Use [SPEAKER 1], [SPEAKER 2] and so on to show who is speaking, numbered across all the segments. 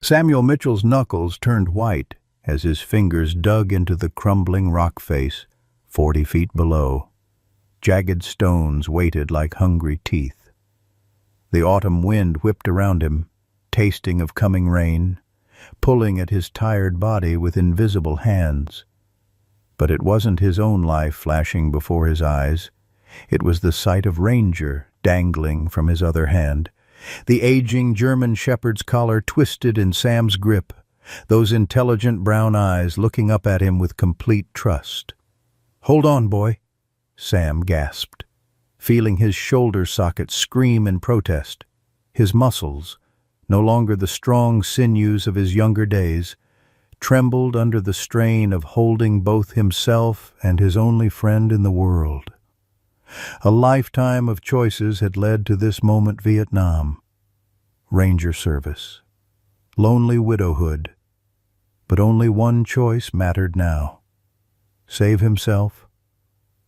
[SPEAKER 1] Samuel Mitchell's knuckles turned white as his fingers dug into the crumbling rock face 40 feet below. Jagged stones waited like hungry teeth. The autumn wind whipped around him, tasting of coming rain, pulling at his tired body with invisible hands. But it wasn't his own life flashing before his eyes. It was the sight of Ranger dangling from his other hand, the aging German shepherd's collar twisted in Sam's grip, those intelligent brown eyes looking up at him with complete trust. "Hold on, boy," Sam gasped, feeling his shoulder socket scream in protest. His muscles, no longer the strong sinews of his younger days, trembled under the strain of holding both himself and his only friend in the world. A lifetime of choices had led to this moment: Vietnam, Ranger service, lonely widowhood. But only one choice mattered now: save himself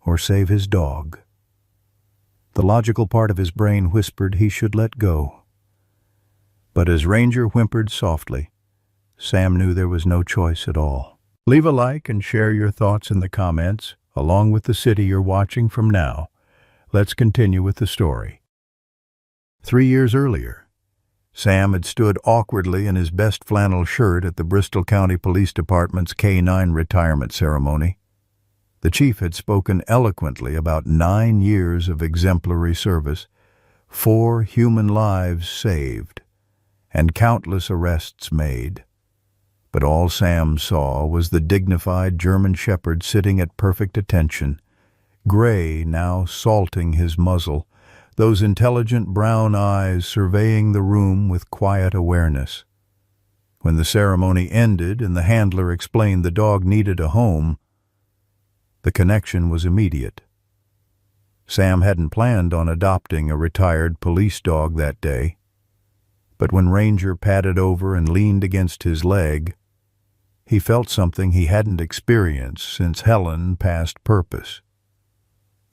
[SPEAKER 1] or save his dog. The logical part of his brain whispered he should let go. But as Ranger whimpered softly, Sam knew there was no choice at all. Leave a like and share your thoughts in the comments, along with the city you're watching from now. Let's continue with the story. 3 years earlier, Sam had stood awkwardly in his best flannel shirt at the Bristol County Police Department's K-9 retirement ceremony. The chief had spoken eloquently about 9 years of exemplary service, 4 human lives saved, and countless arrests made. But all Sam saw was the dignified German shepherd sitting at perfect attention, gray now salting his muzzle, those intelligent brown eyes surveying the room with quiet awareness. When the ceremony ended and the handler explained the dog needed a home, the connection was immediate. Sam hadn't planned on adopting a retired police dog that day, but when Ranger padded over and leaned against his leg, he felt something he hadn't experienced since Helen passed purpose.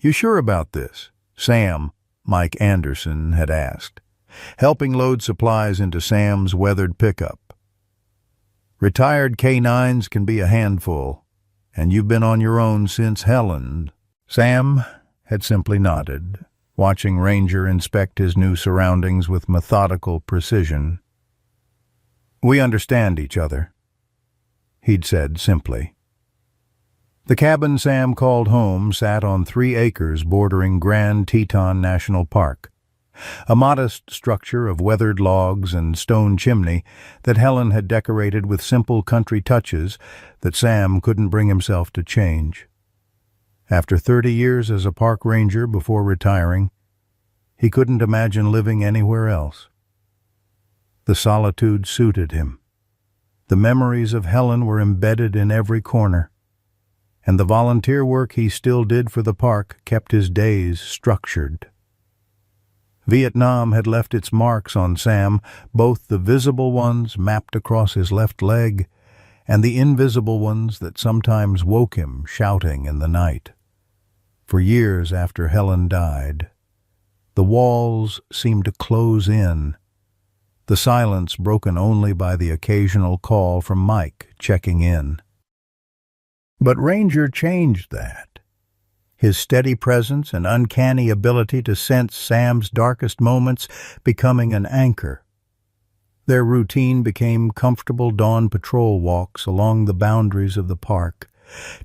[SPEAKER 1] "You sure about this?" Sam, Mike Anderson, had asked, helping load supplies into Sam's weathered pickup. "Retired K-9s can be a handful, and you've been on your own since Helen." Sam had simply nodded, watching Ranger inspect his new surroundings with methodical precision. "We understand each other," he'd said simply. The cabin Sam called home sat on 3 acres bordering Grand Teton National Park, a modest structure of weathered logs and stone chimney that Helen had decorated with simple country touches that Sam couldn't bring himself to change. After 30 years as a park ranger before retiring, he couldn't imagine living anywhere else. The solitude suited him. The memories of Helen were embedded in every corner, and the volunteer work he still did for the park kept his days structured. Vietnam had left its marks on Sam, both the visible ones mapped across his left leg and the invisible ones that sometimes woke him shouting in the night. For years after Helen died, the walls seemed to close in, the silence broken only by the occasional call from Mike checking in. But Ranger changed that. His steady presence and uncanny ability to sense Sam's darkest moments becoming an anchor. Their routine became comfortable dawn patrol walks along the boundaries of the park,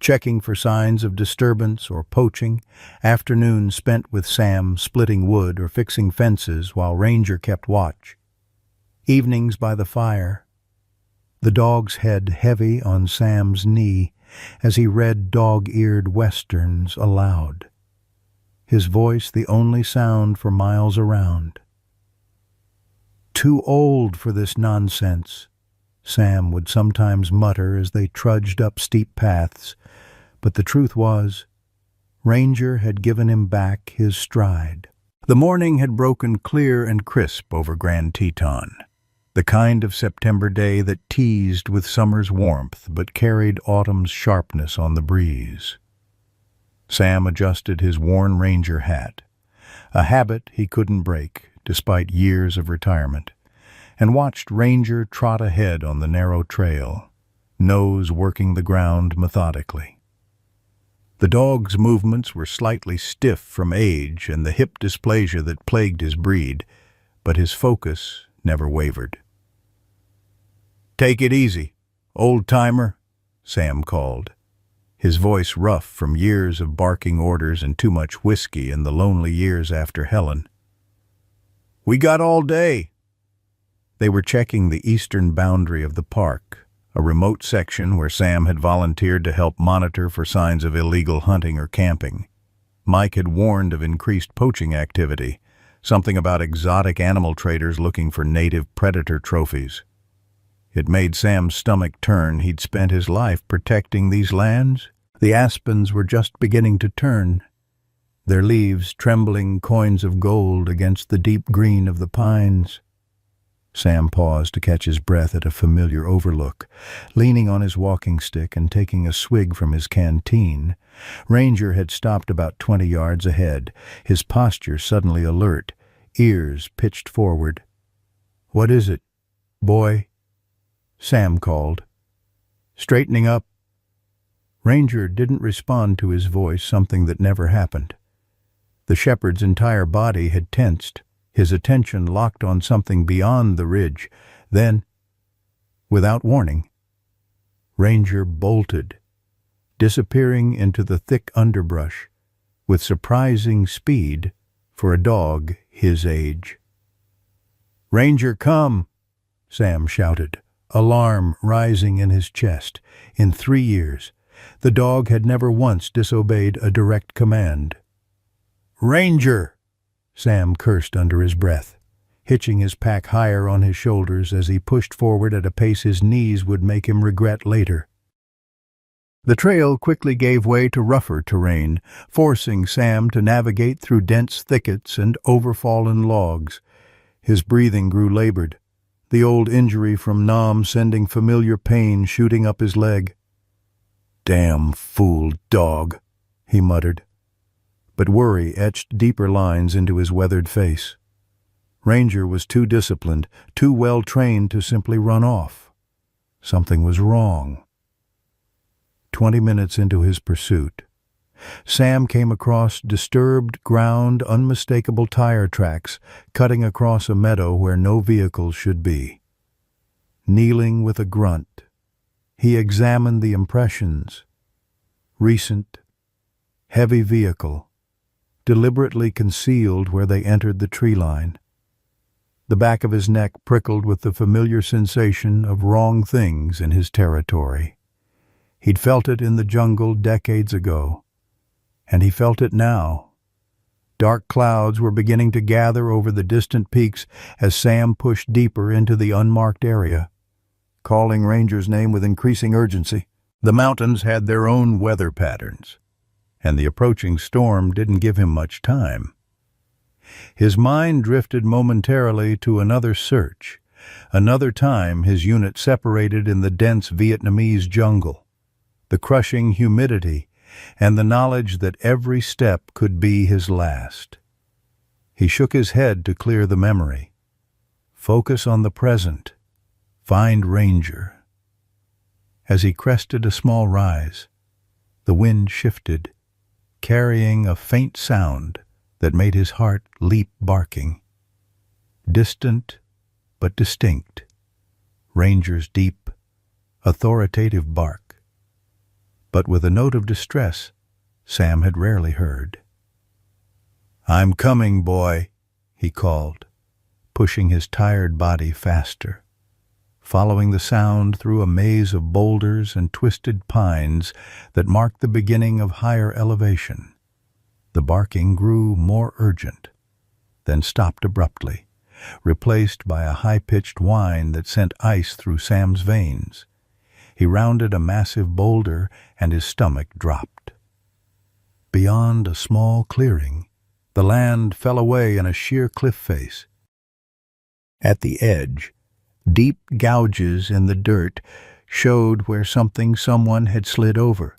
[SPEAKER 1] checking for signs of disturbance or poaching, afternoons spent with Sam splitting wood or fixing fences while Ranger kept watch. Evenings by the fire, the dog's head heavy on Sam's knee as he read dog-eared westerns aloud, his voice the only sound for miles around. "Too old for this nonsense," Sam would sometimes mutter as they trudged up steep paths, but the truth was, Ranger had given him back his stride. The morning had broken clear and crisp over Grand Teton, the kind of September day that teased with summer's warmth but carried autumn's sharpness on the breeze. Sam adjusted his worn Ranger hat, a habit he couldn't break despite years of retirement, and watched Ranger trot ahead on the narrow trail, nose working the ground methodically. The dog's movements were slightly stiff from age and the hip dysplasia that plagued his breed, but his focus never wavered. "Take it easy, old-timer," Sam called, his voice rough from years of barking orders and too much whiskey in the lonely years after Helen. "We got all day." They were checking the eastern boundary of the park, a remote section where Sam had volunteered to help monitor for signs of illegal hunting or camping. Mike had warned of increased poaching activity, something about exotic animal traders looking for native predator trophies. It made Sam's stomach turn. He'd spent his life protecting these lands. The aspens were just beginning to turn, their leaves trembling coins of gold against the deep green of the pines. Sam paused to catch his breath at a familiar overlook. Leaning on his walking stick and taking a swig from his canteen, Ranger had stopped about 20 yards ahead, his posture suddenly alert, ears pitched forward. "What is it, boy?" Sam called. "Straightening up." Ranger didn't respond to his voice, something that never happened. The shepherd's entire body had tensed, his attention locked on something beyond the ridge. Then, without warning, Ranger bolted, disappearing into the thick underbrush with surprising speed for a dog his age. "Ranger, come!" Sam shouted, alarm rising in his chest. In 3 years, the dog had never once disobeyed a direct command. "Ranger!" Sam cursed under his breath, hitching his pack higher on his shoulders as he pushed forward at a pace his knees would make him regret later. The trail quickly gave way to rougher terrain, forcing Sam to navigate through dense thickets and overfallen logs. His breathing grew labored, the old injury from Nam sending familiar pain shooting up his leg. "Damn fool dog," he muttered. But worry etched deeper lines into his weathered face. Ranger was too disciplined, too well trained to simply run off. Something was wrong. 20 minutes into his pursuit, Sam came across disturbed ground, unmistakable tire tracks cutting across a meadow where no vehicles should be. Kneeling with a grunt, he examined the impressions. Recent, heavy vehicle, deliberately concealed where they entered the tree line. The back of his neck prickled with the familiar sensation of wrong things in his territory. He'd felt it in the jungle decades ago, and he felt it now. Dark clouds were beginning to gather over the distant peaks as Sam pushed deeper into the unmarked area, calling Ranger's name with increasing urgency. The mountains had their own weather patterns, and the approaching storm didn't give him much time. His mind drifted momentarily to another search, another time his unit separated in the dense Vietnamese jungle, the crushing humidity, and the knowledge that every step could be his last. He shook his head to clear the memory. Focus on the present. Find Ranger. As he crested a small rise, the wind shifted, carrying a faint sound that made his heart leap barking. Distant but distinct, Ranger's deep, authoritative bark, but with a note of distress Sam had rarely heard. "I'm coming, boy," he called, pushing his tired body faster, following the sound through a maze of boulders and twisted pines that marked the beginning of higher elevation. The barking grew more urgent, then stopped abruptly, replaced by a high-pitched whine that sent ice through Sam's veins. He rounded a massive boulder and his stomach dropped. Beyond a small clearing, the land fell away in a sheer cliff face. At the edge, deep gouges in the dirt showed where someone had slid over.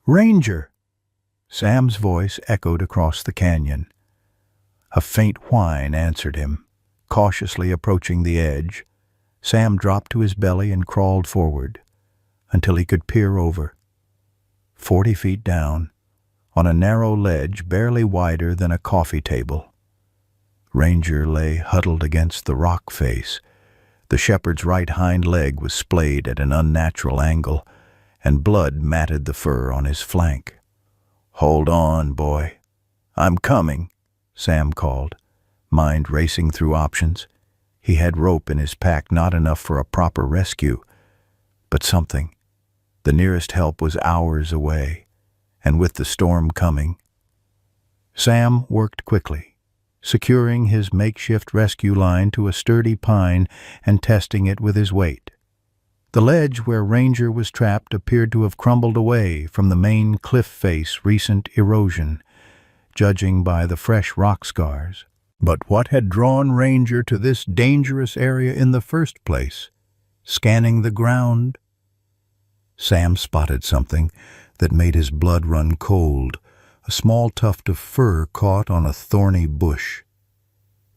[SPEAKER 1] "Ranger!" Sam's voice echoed across the canyon. A faint whine answered him, Cautiously approaching the edge, Sam dropped to his belly and crawled forward until he could peer over. 40 feet down, on a narrow ledge barely wider than a coffee table, Ranger lay huddled against the rock face. The shepherd's right hind leg was splayed at an unnatural angle, and blood matted the fur on his flank. "Hold on, boy. I'm coming," Sam called, mind racing through options. He had rope in his pack, not enough for a proper rescue, but something. The nearest help was hours away, and with the storm coming. Sam worked quickly, securing his makeshift rescue line to a sturdy pine and testing it with his weight. The ledge where Ranger was trapped appeared to have crumbled away from the main cliff face recent erosion, judging by the fresh rock scars. But what had drawn Ranger to this dangerous area in the first place? Scanning the ground, Sam spotted something that made his blood run cold, a small tuft of fur caught on a thorny bush,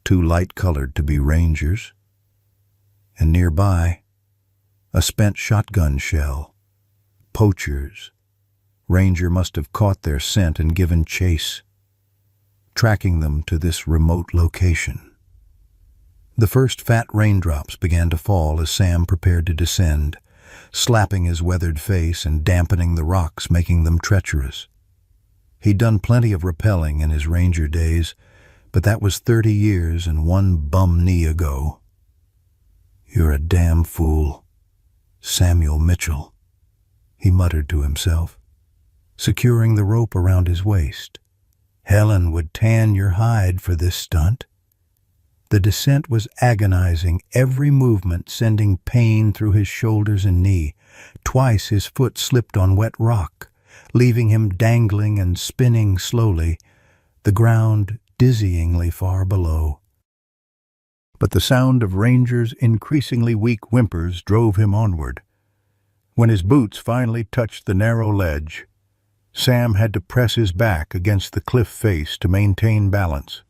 [SPEAKER 1] too light-colored to be Ranger's. And nearby, a spent shotgun shell. Poachers. Ranger must have caught their scent and given chase, tracking them to this remote location. The first fat raindrops began to fall as Sam prepared to descend, slapping his weathered face and dampening the rocks, making them treacherous. He'd done plenty of rappelling in his Ranger days, but that was 30 years and one bum knee ago. "You're a damn fool, Samuel Mitchell," he muttered to himself, securing the rope around his waist. "Helen would tan your hide for this stunt." The descent was agonizing, every movement sending pain through his shoulders and knee. Twice his foot slipped on wet rock, leaving him dangling and spinning slowly, the ground dizzyingly far below. But the sound of Ranger's increasingly weak whimpers drove him onward. When his boots finally touched the narrow ledge, Sam had to press his back against the cliff face to maintain balance.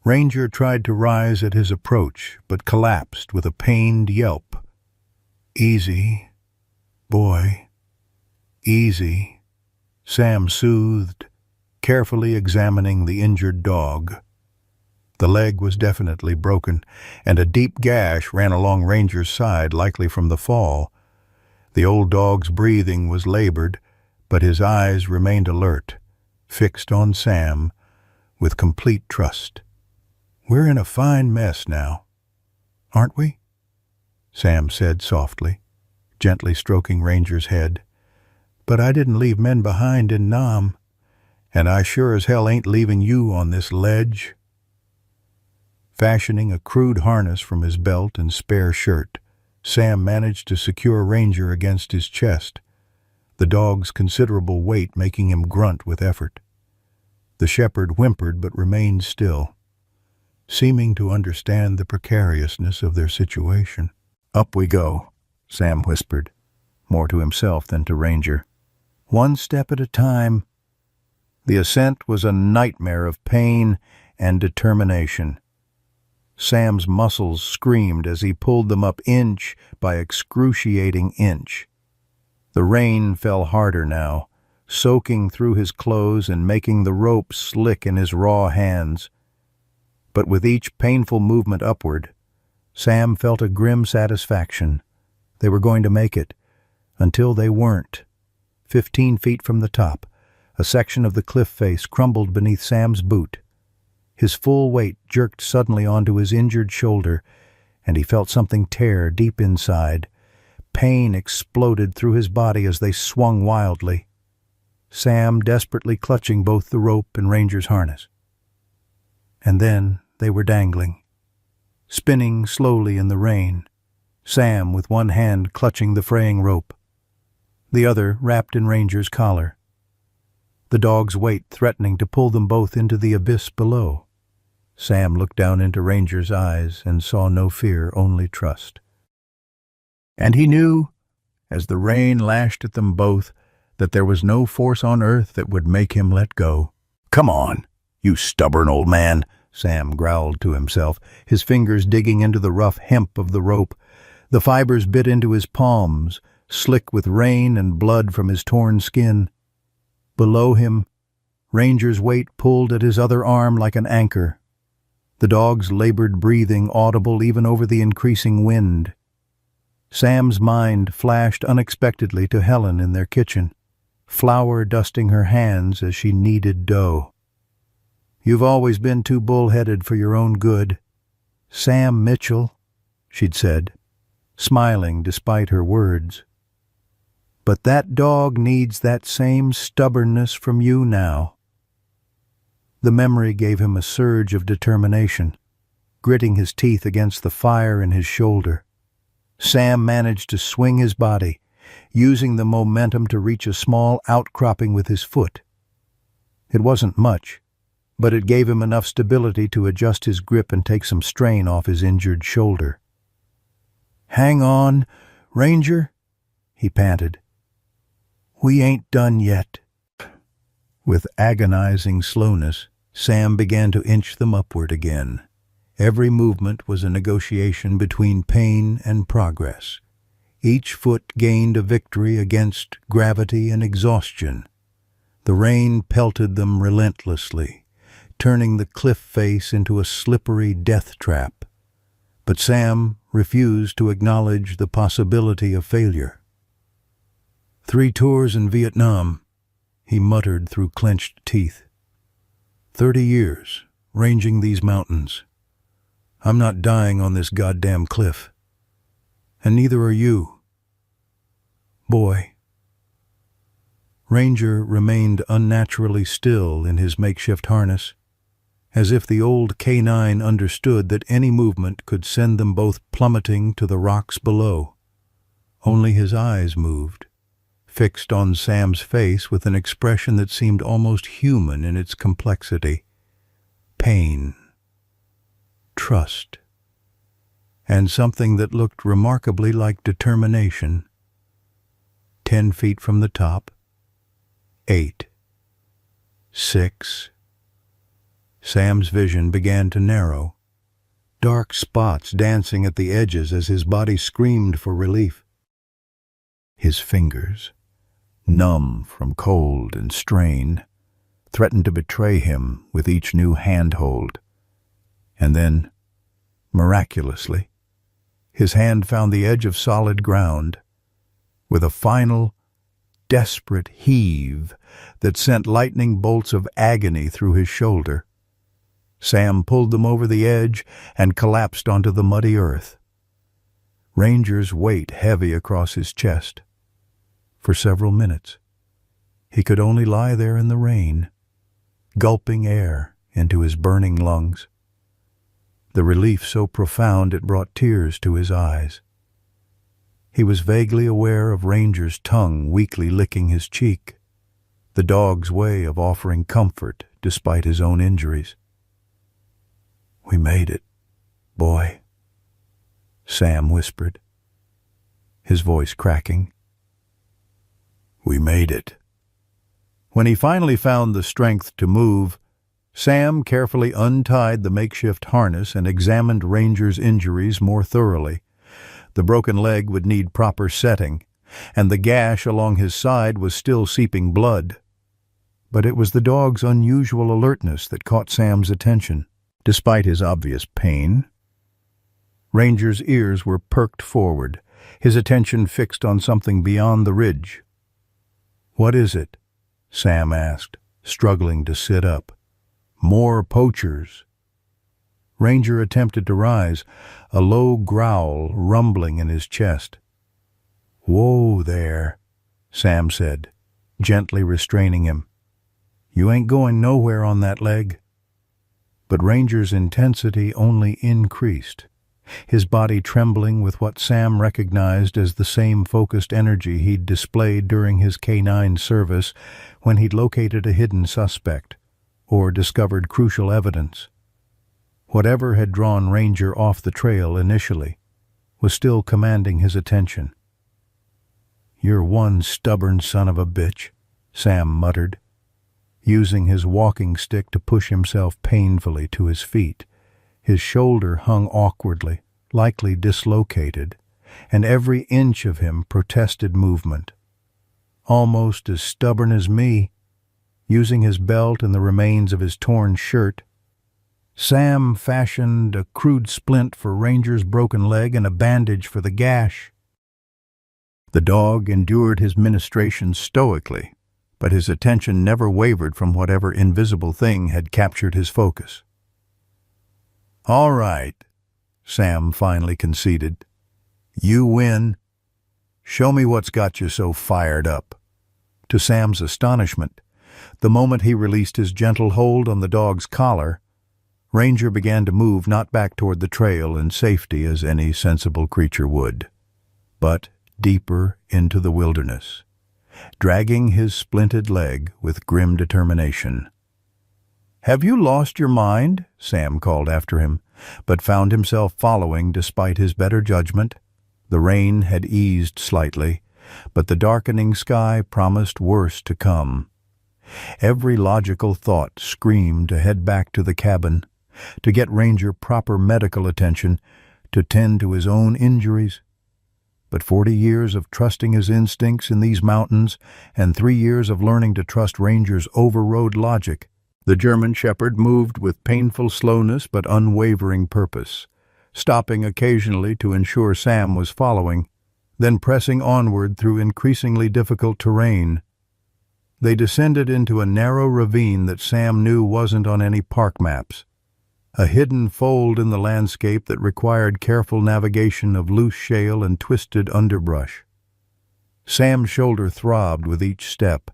[SPEAKER 1] Ranger tried to rise at his approach, but collapsed with a pained yelp. "Easy, boy, easy," Sam soothed, carefully examining the injured dog. The leg was definitely broken, and a deep gash ran along Ranger's side, likely from the fall. The old dog's breathing was labored, but his eyes remained alert, fixed on Sam with complete trust. "We're in a fine mess now, aren't we?" Sam said softly, gently stroking Ranger's head. "But I didn't leave men behind in Nam, and I sure as hell ain't leaving you on this ledge." Fashioning a crude harness from his belt and spare shirt, Sam managed to secure Ranger against his chest, the dog's considerable weight making him grunt with effort. The shepherd whimpered but remained still, seeming to understand the precariousness of their situation. "Up we go," Sam whispered, more to himself than to Ranger. "One step at a time." The ascent was a nightmare of pain and determination. Sam's muscles screamed as he pulled them up inch by excruciating inch. The rain fell harder now, soaking through his clothes and making the rope slick in his raw hands. But with each painful movement upward, Sam felt a grim satisfaction. They were going to make it, until they weren't. 15 feet from the top, a section of the cliff face crumbled beneath Sam's boot. His full weight jerked suddenly onto his injured shoulder, and he felt something tear deep inside. Pain exploded through his body as they swung wildly, Sam desperately clutching both the rope and Ranger's harness. And then they were dangling, spinning slowly in the rain, Sam with one hand clutching the fraying rope, the other wrapped in Ranger's collar, the dog's weight threatening to pull them both into the abyss below. Sam looked down into Ranger's eyes and saw no fear, only trust. And he knew, as the rain lashed at them both, that there was no force on earth that would make him let go. "Come on, you stubborn old man," Sam growled to himself, his fingers digging into the rough hemp of the rope. The fibers bit into his palms, slick with rain and blood from his torn skin. Below him, Ranger's weight pulled at his other arm like an anchor. The dog's labored breathing audible even over the increasing wind. Sam's mind flashed unexpectedly to Helen in their kitchen, flour dusting her hands as she kneaded dough. "You've always been too bull-headed for your own good, Sam Mitchell," she'd said, smiling despite her words. "But that dog needs that same stubbornness from you now." The memory gave him a surge of determination, gritting his teeth against the fire in his shoulder. Sam managed to swing his body, using the momentum to reach a small outcropping with his foot. It wasn't much, but it gave him enough stability to adjust his grip and take some strain off his injured shoulder. "Hang on, Ranger," he panted. "We ain't done yet." With agonizing slowness, Sam began to inch them upward again. Every movement was a negotiation between pain and progress. Each foot gained a victory against gravity and exhaustion. The rain pelted them relentlessly, turning the cliff face into a slippery death trap. But Sam refused to acknowledge the possibility of failure. 3 tours in Vietnam," he muttered through clenched teeth. 30 years, ranging these mountains. I'm not dying on this goddamn cliff. And neither are you. Boy. Ranger remained unnaturally still in his makeshift harness, as if the old canine understood that any movement could send them both plummeting to the rocks below. Only his eyes moved, fixed on Sam's face with an expression that seemed almost human in its complexity. Pain, trust, and something that looked remarkably like determination. 10 feet from the top, 8, 6. Sam's vision began to narrow, dark spots dancing at the edges as his body screamed for relief. His fingers, numb from cold and strain, threatened to betray him with each new handhold. And then, miraculously, his hand found the edge of solid ground. With a final, desperate heave that sent lightning bolts of agony through his shoulder, Sam pulled them over the edge and collapsed onto the muddy earth. Ranger's weight heavy across his chest. For several minutes, he could only lie there in the rain, gulping air into his burning lungs. The relief so profound it brought tears to his eyes. He was vaguely aware of Ranger's tongue weakly licking his cheek, the dog's way of offering comfort despite his own injuries. "We made it, boy," Sam whispered, his voice cracking. "We made it." When he finally found the strength to move, Sam carefully untied the makeshift harness and examined Ranger's injuries more thoroughly. The broken leg would need proper setting, and the gash along his side was still seeping blood. But it was the dog's unusual alertness that caught Sam's attention. Despite his obvious pain, Ranger's ears were perked forward, his attention fixed on something beyond the ridge. "What is it?" Sam asked, struggling to sit up. "More poachers." Ranger attempted to rise, a low growl rumbling in his chest. "Whoa there," Sam said, gently restraining him. "You ain't going nowhere on that leg." But Ranger's intensity only increased, his body trembling with what Sam recognized as the same focused energy he'd displayed during his canine service when he'd located a hidden suspect or discovered crucial evidence. Whatever had drawn Ranger off the trail initially was still commanding his attention. "You're one stubborn son of a bitch," Sam muttered. using his walking stick to push himself painfully to his feet. His shoulder hung awkwardly, likely dislocated, and every inch of him protested movement. Almost as stubborn as me, using his belt and the remains of his torn shirt, Sam fashioned a crude splint for Ranger's broken leg and a bandage for the gash. The dog endured his ministrations stoically, but his attention never wavered from whatever invisible thing had captured his focus. "All right," Sam finally conceded. "You win. Show me what's got you so fired up." To Sam's astonishment, the moment he released his gentle hold on the dog's collar, Ranger began to move not back toward the trail in safety as any sensible creature would, but deeper into the wilderness, dragging his splinted leg with grim determination. "Have you lost your mind?" Sam called after him, but found himself following despite his better judgment. The rain had eased slightly, but the darkening sky promised worse to come. Every logical thought screamed to head back to the cabin, to get Ranger proper medical attention, to tend to his own injuries. But 40 years of trusting his instincts in these mountains and 3 years of learning to trust Ranger's overrode logic, the German shepherd moved with painful slowness but unwavering purpose, stopping occasionally to ensure Sam was following, then pressing onward through increasingly difficult terrain. They descended into a narrow ravine that Sam knew wasn't on any park maps, a hidden fold in the landscape that required careful navigation of loose shale and twisted underbrush. Sam's shoulder throbbed with each step,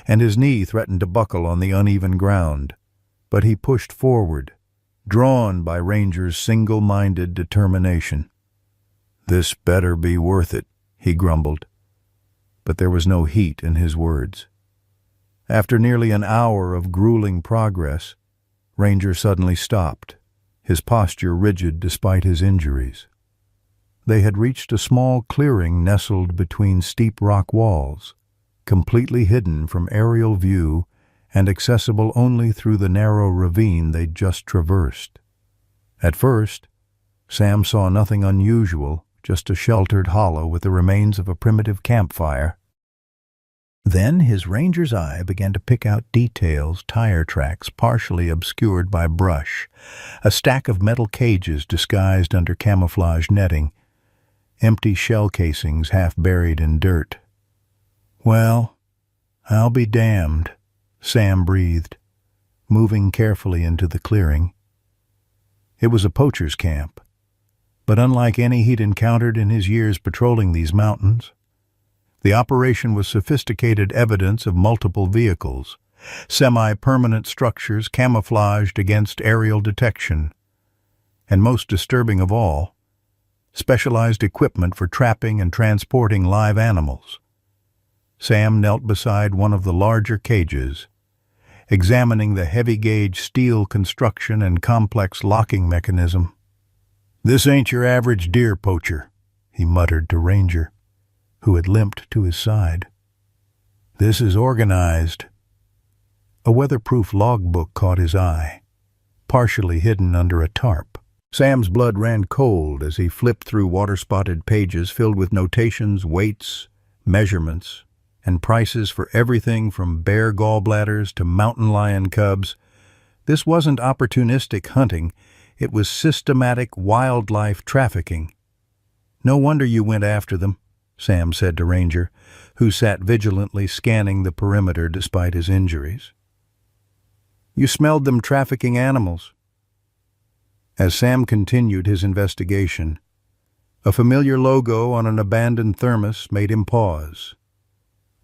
[SPEAKER 1] and his knee threatened to buckle on the uneven ground, but he pushed forward, drawn by Ranger's single-minded determination. "This better be worth it," he grumbled, but there was no heat in his words. After nearly an hour of grueling progress, Ranger suddenly stopped, his posture rigid despite his injuries. They had reached a small clearing nestled between steep rock walls, completely hidden from aerial view and accessible only through the narrow ravine they'd just traversed. At first, Sam saw nothing unusual, just a sheltered hollow with the remains of a primitive campfire. Then his ranger's eye began to pick out details, tire tracks partially obscured by brush, a stack of metal cages disguised under camouflage netting, empty shell casings half buried in dirt. "Well, I'll be damned," Sam breathed, moving carefully into the clearing. It was a poacher's camp, but unlike any he'd encountered in his years patrolling these mountains. The operation was sophisticated evidence of multiple vehicles, semi-permanent structures camouflaged against aerial detection, and most disturbing of all, specialized equipment for trapping and transporting live animals. Sam knelt beside one of the larger cages, examining the heavy-gauge steel construction and complex locking mechanism. "This ain't your average deer poacher," he muttered to Ranger, who had limped to his side. "This is organized." A weatherproof logbook caught his eye, partially hidden under a tarp. Sam's blood ran cold as he flipped through water-spotted pages filled with notations, weights, measurements, and prices for everything from bear gallbladders to mountain lion cubs. This wasn't opportunistic hunting, it was systematic wildlife trafficking. "No wonder you went after them," Sam said to Ranger, who sat vigilantly scanning the perimeter despite his injuries. "You smelled them trafficking animals." As Sam continued his investigation, a familiar logo on an abandoned thermos made him pause.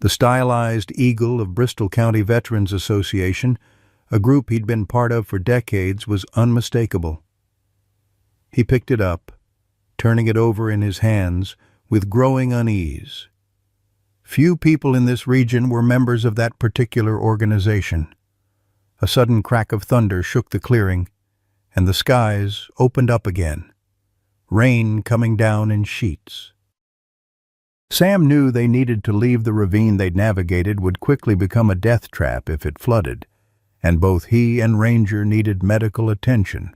[SPEAKER 1] The stylized eagle of Bristol County Veterans Association, a group he'd been part of for decades, was unmistakable. He picked it up, turning it over in his hands with growing unease. Few people in this region were members of that particular organization. A sudden crack of thunder shook the clearing, and the skies opened up again, rain coming down in sheets. Sam knew they needed to leave the ravine they'd navigated would quickly become a death trap if it flooded, and both he and Ranger needed medical attention.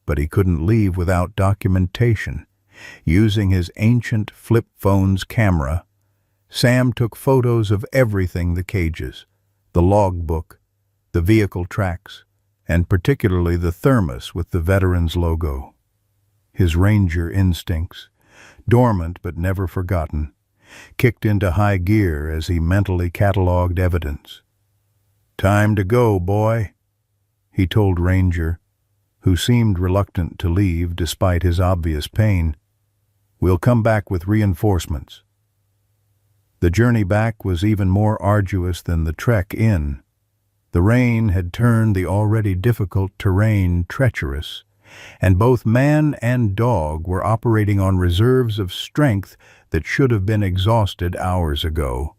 [SPEAKER 1] But he couldn't leave without documentation. Using his ancient flip phone's camera, Sam took photos of everything: the cages, the logbook, the vehicle tracks, and particularly the thermos with the veteran's logo. His Ranger instincts, dormant but never forgotten, kicked into high gear as he mentally cataloged evidence. "Time to go, boy," he told Ranger, who seemed reluctant to leave despite his obvious pain. "We'll come back with reinforcements." The journey back was even more arduous than the trek in. The rain had turned the already difficult terrain treacherous, and both man and dog were operating on reserves of strength that should have been exhausted hours ago.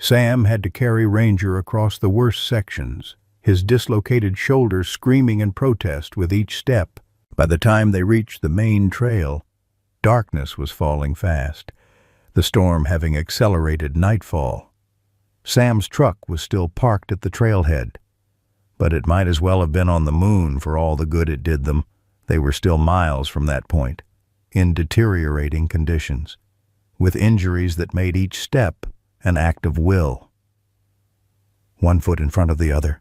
[SPEAKER 1] Sam had to carry Ranger across the worst sections, his dislocated shoulder screaming in protest with each step. By the time they reached the main trail, darkness was falling fast, the storm having accelerated nightfall. Sam's truck was still parked at the trailhead, but it might as well have been on the moon for all the good it did them. They were still miles from that point, in deteriorating conditions, with injuries that made each step an act of will. "One foot in front of the other,"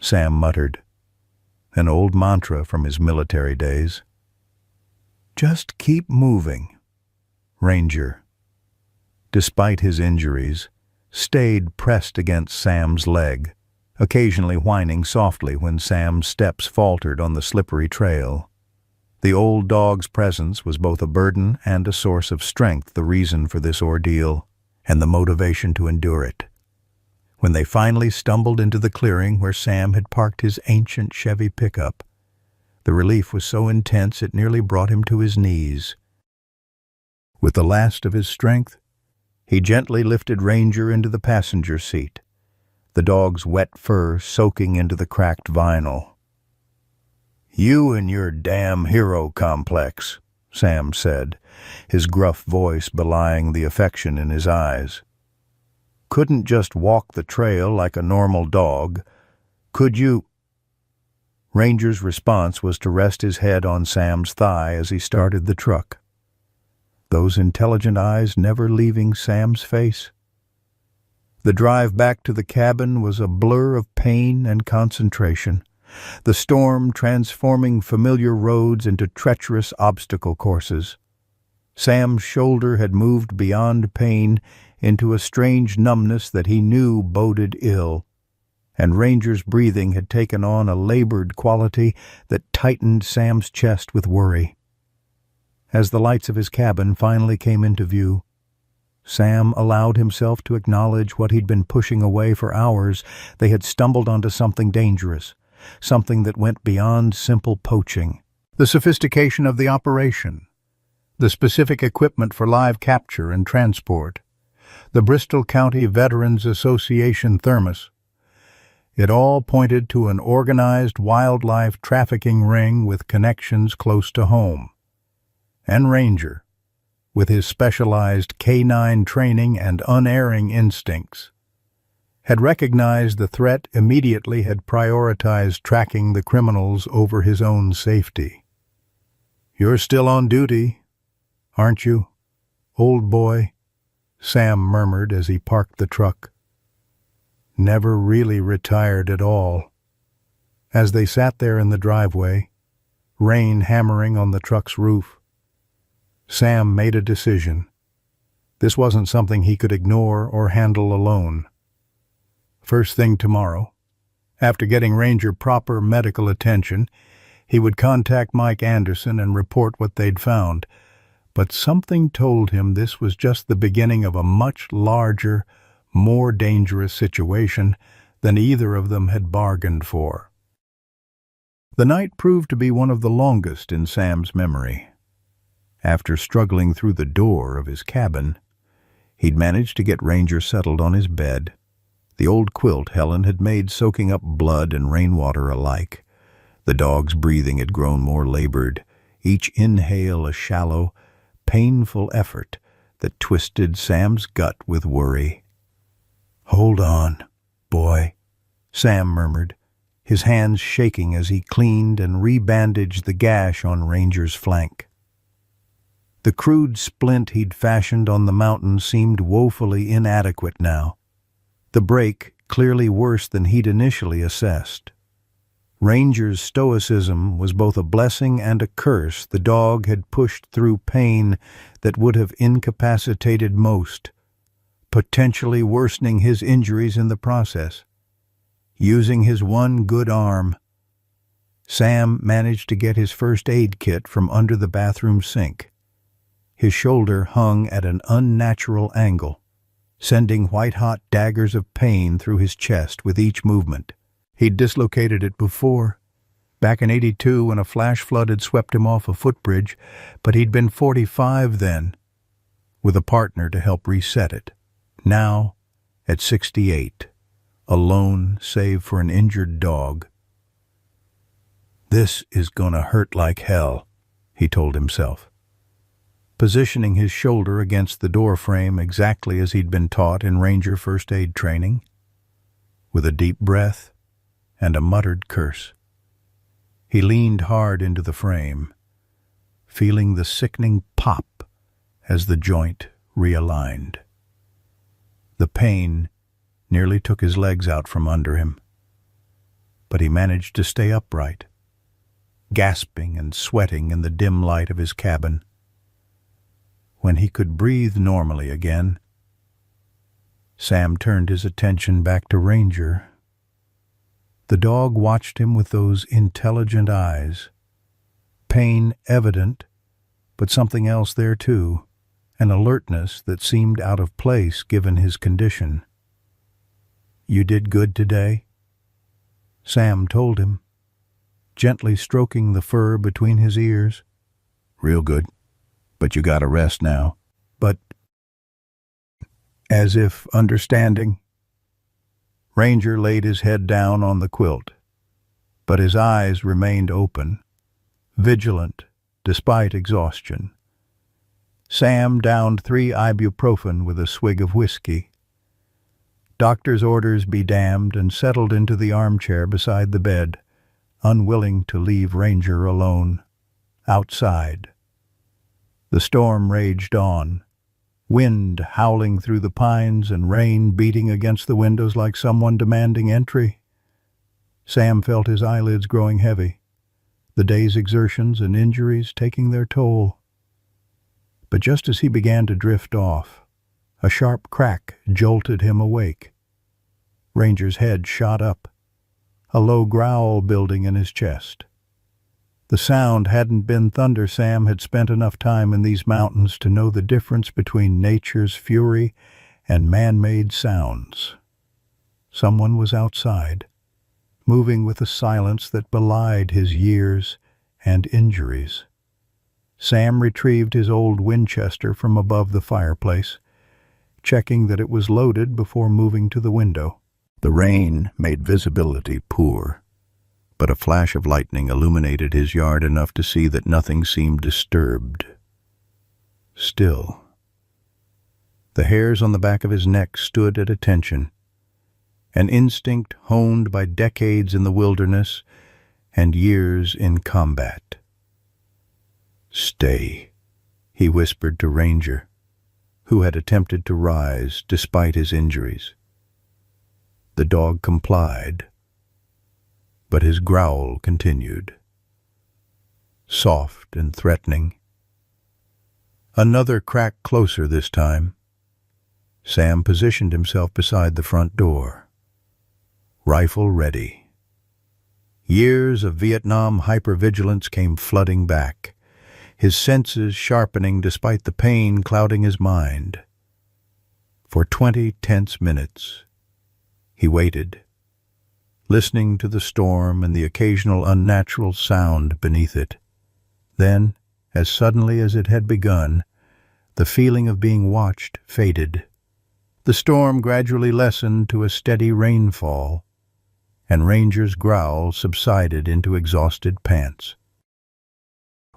[SPEAKER 1] Sam muttered, an old mantra from his military days. "Just keep moving." Ranger, despite his injuries, stayed pressed against Sam's leg, occasionally whining softly when Sam's steps faltered on the slippery trail. The old dog's presence was both a burden and a source of strength, the reason for this ordeal, and the motivation to endure it. When they finally stumbled into the clearing where Sam had parked his ancient Chevy pickup, the relief was so intense it nearly brought him to his knees. With the last of his strength, he gently lifted Ranger into the passenger seat, the dog's wet fur soaking into the cracked vinyl. "You and your damn hero complex," Sam said, his gruff voice belying the affection in his eyes. "Couldn't just walk the trail like a normal dog, could you?" Ranger's response was to rest his head on Sam's thigh as he started the truck, those intelligent eyes never leaving Sam's face. The drive back to the cabin was a blur of pain and concentration, the storm transforming familiar roads into treacherous obstacle courses. Sam's shoulder had moved beyond pain into a strange numbness that he knew boded ill, and Ranger's breathing had taken on a labored quality that tightened Sam's chest with worry. As the lights of his cabin finally came into view, Sam allowed himself to acknowledge what he'd been pushing away for hours. They had stumbled onto something dangerous, something that went beyond simple poaching. The sophistication of the operation, the specific equipment for live capture and transport, the Bristol County Veterans Association thermos. It all pointed to an organized wildlife trafficking ring with connections close to home. And Ranger, with his specialized canine training and unerring instincts, had recognized the threat immediately, had prioritized tracking the criminals over his own safety. "You're still on duty, aren't you, old boy?" Sam murmured as he parked the truck. Never really retired at all. As they sat there in the driveway, rain hammering on the truck's roof, Sam made a decision. This wasn't something he could ignore or handle alone. First thing tomorrow, after getting Ranger proper medical attention, he would contact Mike Anderson and report what they'd found. But something told him this was just the beginning of a much larger, more dangerous situation than either of them had bargained for. The night proved to be one of the longest in Sam's memory. After struggling through the door of his cabin, he'd managed to get Ranger settled on his bed, the old quilt Helen had made soaking up blood and rainwater alike. The dog's breathing had grown more labored, each inhale a shallow, painful effort that twisted Sam's gut with worry. "Hold on, boy," Sam murmured, his hands shaking as he cleaned and rebandaged the gash on Ranger's flank. The crude splint he'd fashioned on the mountain seemed woefully inadequate now, the break clearly worse than he'd initially assessed. Ranger's stoicism was both a blessing and a curse. The dog had pushed through pain that would have incapacitated most, potentially worsening his injuries in the process. Using his one good arm, Sam managed to get his first aid kit from under the bathroom sink. His shoulder hung at an unnatural angle, sending white-hot daggers of pain through his chest with each movement. He'd dislocated it before, back in '82 when a flash flood had swept him off a footbridge, but he'd been 45 then, with a partner to help reset it. Now, at 68, alone save for an injured dog. "This is gonna hurt like hell," he told himself, positioning his shoulder against the door frame exactly as he'd been taught in Ranger first aid training. With a deep breath and a muttered curse, he leaned hard into the frame, feeling the sickening pop as the joint realigned. The pain nearly took his legs out from under him, but he managed to stay upright, gasping and sweating in the dim light of his cabin. When he could breathe normally again, Sam turned his attention back to Ranger. The dog watched him with those intelligent eyes, pain evident, but something else there too, an alertness that seemed out of place given his condition. "You did good today," Sam told him, gently stroking the fur between his ears. "Real good, but you gotta rest now." "But," as if understanding, Ranger laid his head down on the quilt, but his eyes remained open, vigilant despite exhaustion. Sam downed 3 ibuprofen with a swig of whiskey. Doctor's orders be damned, and settled into the armchair beside the bed, unwilling to leave Ranger alone. Outside, the storm raged on, wind howling through the pines and rain beating against the windows like someone demanding entry. Sam felt his eyelids growing heavy, the day's exertions and injuries taking their toll. But just as he began to drift off, a sharp crack jolted him awake. Ranger's head shot up, a low growl building in his chest. The sound hadn't been thunder. Sam had spent enough time in these mountains to know the difference between nature's fury and man-made sounds. Someone was outside, moving with a silence that belied his years and injuries. Sam retrieved his old Winchester from above the fireplace, checking that it was loaded before moving to the window. The rain made visibility poor, but a flash of lightning illuminated his yard enough to see that nothing seemed disturbed. Still, the hairs on the back of his neck stood at attention, an instinct honed by decades in the wilderness and years in combat. "Stay," he whispered to Ranger, who had attempted to rise despite his injuries. The dog complied, but his growl continued, soft and threatening. Another crack closer this time. Sam positioned himself beside the front door, rifle ready. Years of Vietnam hypervigilance came flooding back, his senses sharpening despite the pain clouding his mind. For 20 tense minutes, he waited, listening to the storm and the occasional unnatural sound beneath it. Then, as suddenly as it had begun, the feeling of being watched faded. The storm gradually lessened to a steady rainfall, and Ranger's growl subsided into exhausted pants.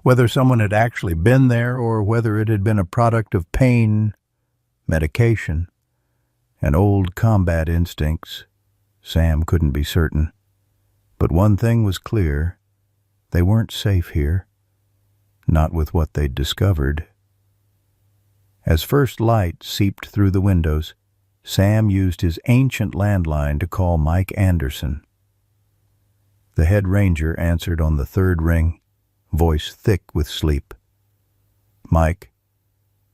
[SPEAKER 1] Whether someone had actually been there or whether it had been a product of pain, medication, and old combat instincts, Sam couldn't be certain. But one thing was clear. They weren't safe here. Not with what they'd discovered. As first light seeped through the windows, Sam used his ancient landline to call Mike Anderson. The head ranger answered on the third ring, voice thick with sleep. "Mike,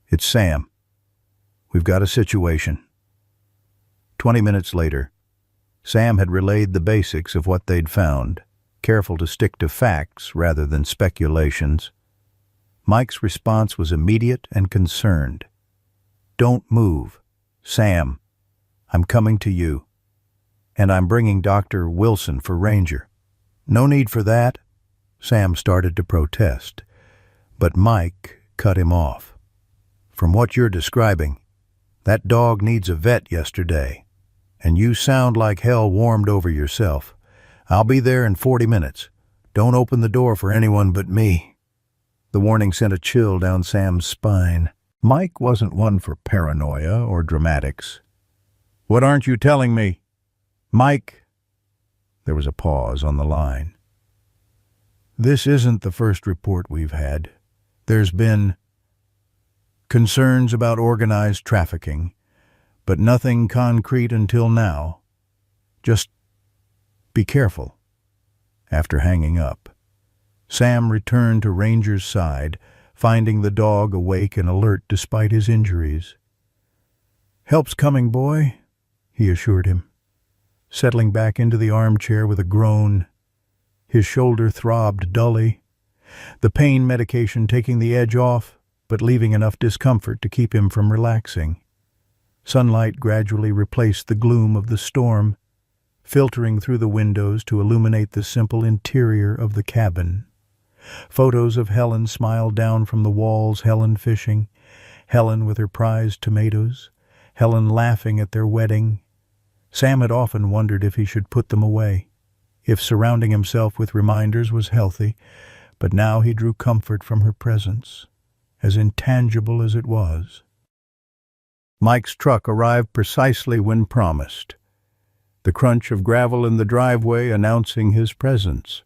[SPEAKER 1] it's Sam. We've got a situation." 20 minutes later, Sam had relayed the basics of what they'd found, careful to stick to facts rather than speculations. Mike's response was immediate and concerned. "Don't move. Sam, I'm coming to you. And I'm bringing Dr. Wilson for Ranger." "No need for that," Sam started to protest, but Mike cut him off. "From what you're describing, that dog needs a vet yesterday, and you sound like hell warmed over yourself. I'll be there in 40 minutes. Don't open the door for anyone but me." The warning sent a chill down Sam's spine. Mike wasn't one for paranoia or dramatics. "What aren't you telling me? Mike?" There was a pause on the line. "This isn't the first report we've had. There's been concerns about organized trafficking, but nothing concrete until now. Just be careful." After hanging up, Sam returned to Ranger's side, finding the dog awake and alert despite his injuries. "Help's coming, boy," he assured him, settling back into the armchair with a groan. His shoulder throbbed dully, the pain medication taking the edge off, but leaving enough discomfort to keep him from relaxing. Sunlight gradually replaced the gloom of the storm, filtering through the windows to illuminate the simple interior of the cabin. Photos of Helen smiled down from the walls, Helen fishing, Helen with her prized tomatoes, Helen laughing at their wedding. Sam had often wondered if he should put them away, if surrounding himself with reminders was healthy, but now he drew comfort from her presence, as intangible as it was. Mike's truck arrived precisely when promised, the crunch of gravel in the driveway announcing his presence.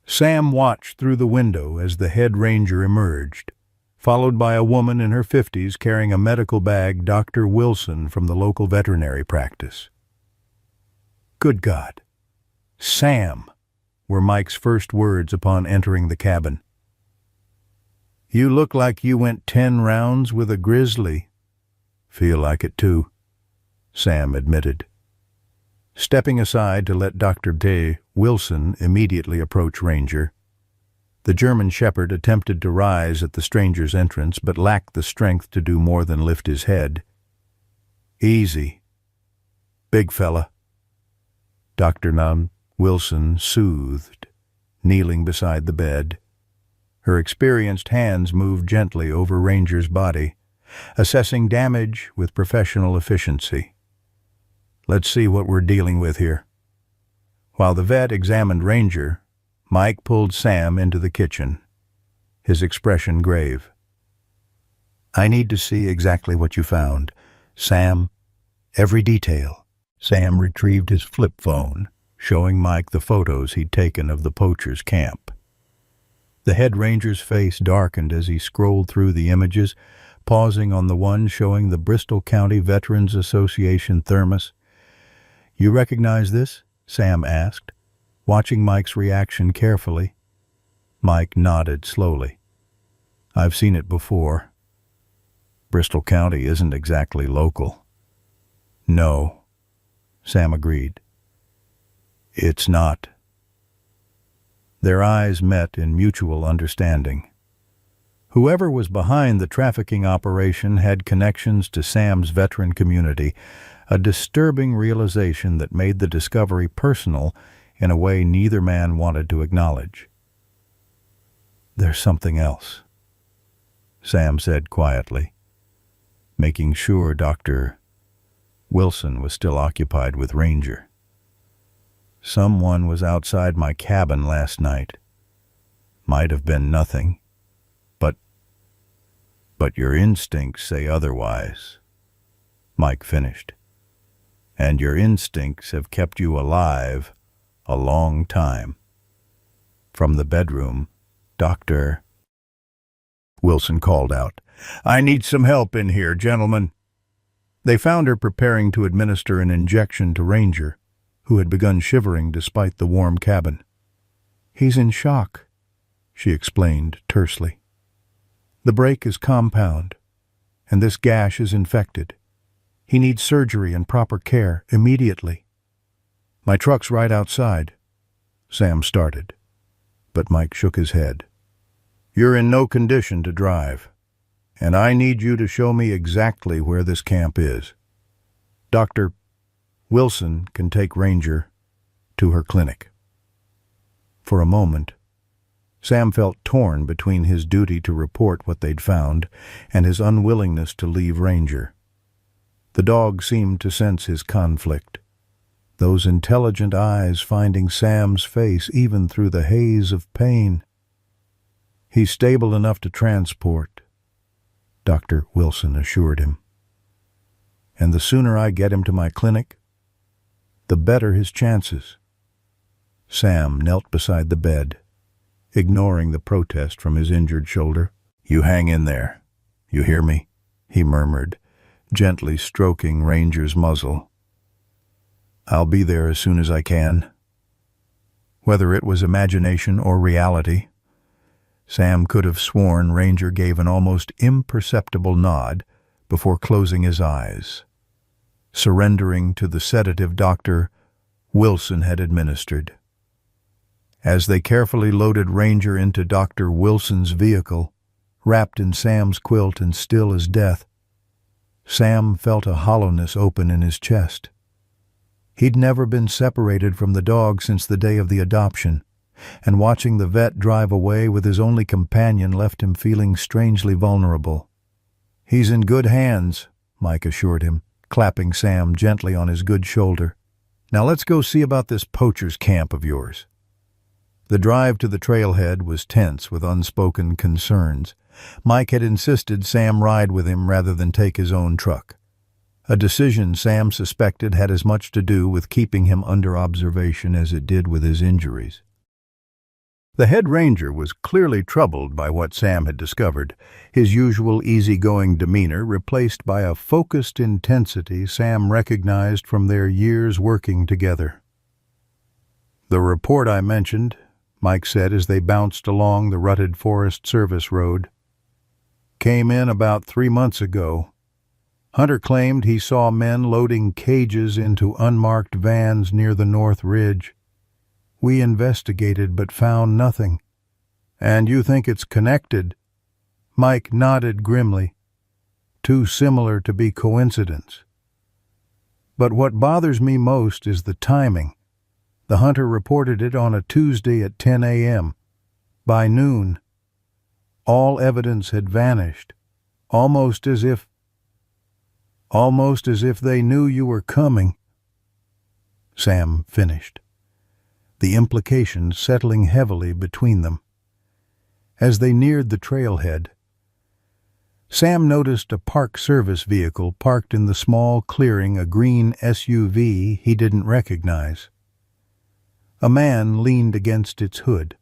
[SPEAKER 1] Sam watched through the window as the head ranger emerged, followed by a woman in her 50s carrying a medical bag, Dr. Wilson from the local veterinary practice. "Good God. Sam," were Mike's first words upon entering the cabin. "You look like you went 10 rounds with a grizzly." "Feel like it too," Sam admitted. Stepping aside to let Dr. Day Wilson immediately approach Ranger, the German shepherd attempted to rise at the stranger's entrance but lacked the strength to do more than lift his head. "Easy, big fella," Dr. Nan Wilson soothed, kneeling beside the bed. Her experienced hands moved gently over Ranger's body, assessing damage with professional efficiency. "Let's see what we're dealing with here." While the vet examined Ranger, Mike pulled Sam into the kitchen, his expression grave. "I need to see exactly what you found. Sam, every detail." Sam retrieved his flip phone, showing Mike the photos he'd taken of the poachers' camp. The head ranger's face darkened as he scrolled through the images, pausing on the one showing the Bristol County Veterans Association thermos. "You recognize this?" Sam asked, watching Mike's reaction carefully. Mike nodded slowly. "I've seen it before. Bristol County isn't exactly local." "No," Sam agreed. "It's not." Their eyes met in mutual understanding. Whoever was behind the trafficking operation had connections to Sam's veteran community, a disturbing realization that made the discovery personal in a way neither man wanted to acknowledge. "There's something else," Sam said quietly, making sure Dr. Wilson was still occupied with Ranger. "Someone was outside my cabin last night. Might have been nothing, but your instincts say otherwise," Mike finished. and your instincts have kept you alive a long time." From the bedroom, Dr. Wilson called out, "I need some help in here, gentlemen." They found her preparing to administer an injection to Ranger, who had begun shivering despite the warm cabin. "He's in shock," she explained tersely. "The break is compound, and this gash is infected. He needs surgery and proper care immediately." "My truck's right outside," Sam started, but Mike shook his head. "You're in no condition to drive, and I need you to show me exactly where this camp is. Dr. Wilson can take Ranger to her clinic." For a moment, Sam felt torn between his duty to report what they'd found and his unwillingness to leave Ranger. The dog seemed to sense his conflict, those intelligent eyes finding Sam's face even through the haze of pain. "He's stable enough to transport," Dr. Wilson assured him. "And the sooner I get him to my clinic, the better his chances." Sam knelt beside the bed, ignoring the protest from his injured shoulder. "You hang in there. You hear me?" he murmured, gently stroking Ranger's muzzle. "I'll be there as soon as I can." Whether it was imagination or reality, Sam could have sworn Ranger gave an almost imperceptible nod before closing his eyes, surrendering to the sedative Dr. Wilson had administered. As they carefully loaded Ranger into Dr. Wilson's vehicle, wrapped in Sam's quilt and still as death, Sam felt a hollowness open in his chest. He'd never been separated from the dog since the day of the adoption, and watching the vet drive away with his only companion left him feeling strangely vulnerable. "He's in good hands," Mike assured him, clapping Sam gently on his good shoulder. "Now let's go see about this poacher's camp of yours." The drive to the trailhead was tense with unspoken concerns. Mike had insisted Sam ride with him rather than take his own truck, a decision Sam suspected had as much to do with keeping him under observation as it did with his injuries. The head ranger was clearly troubled by what Sam had discovered, his usual easygoing demeanor replaced by a focused intensity Sam recognized from their years working together. "The report I mentioned," Mike said as they bounced along the rutted Forest Service road, "came in about 3 months ago. Hunter claimed he saw men loading cages into unmarked vans near the North Ridge. We investigated but found nothing." "And you think it's connected?" Mike nodded grimly. "Too similar to be coincidence. But what bothers me most is the timing. The hunter reported it on a Tuesday at 10 a.m. By noon, all evidence had vanished, almost as if they knew you were coming." Sam finished, the implications settling heavily between them. As they neared the trailhead, Sam noticed a Park Service vehicle parked in the small clearing, a green SUV he didn't recognize. A man leaned against its hood,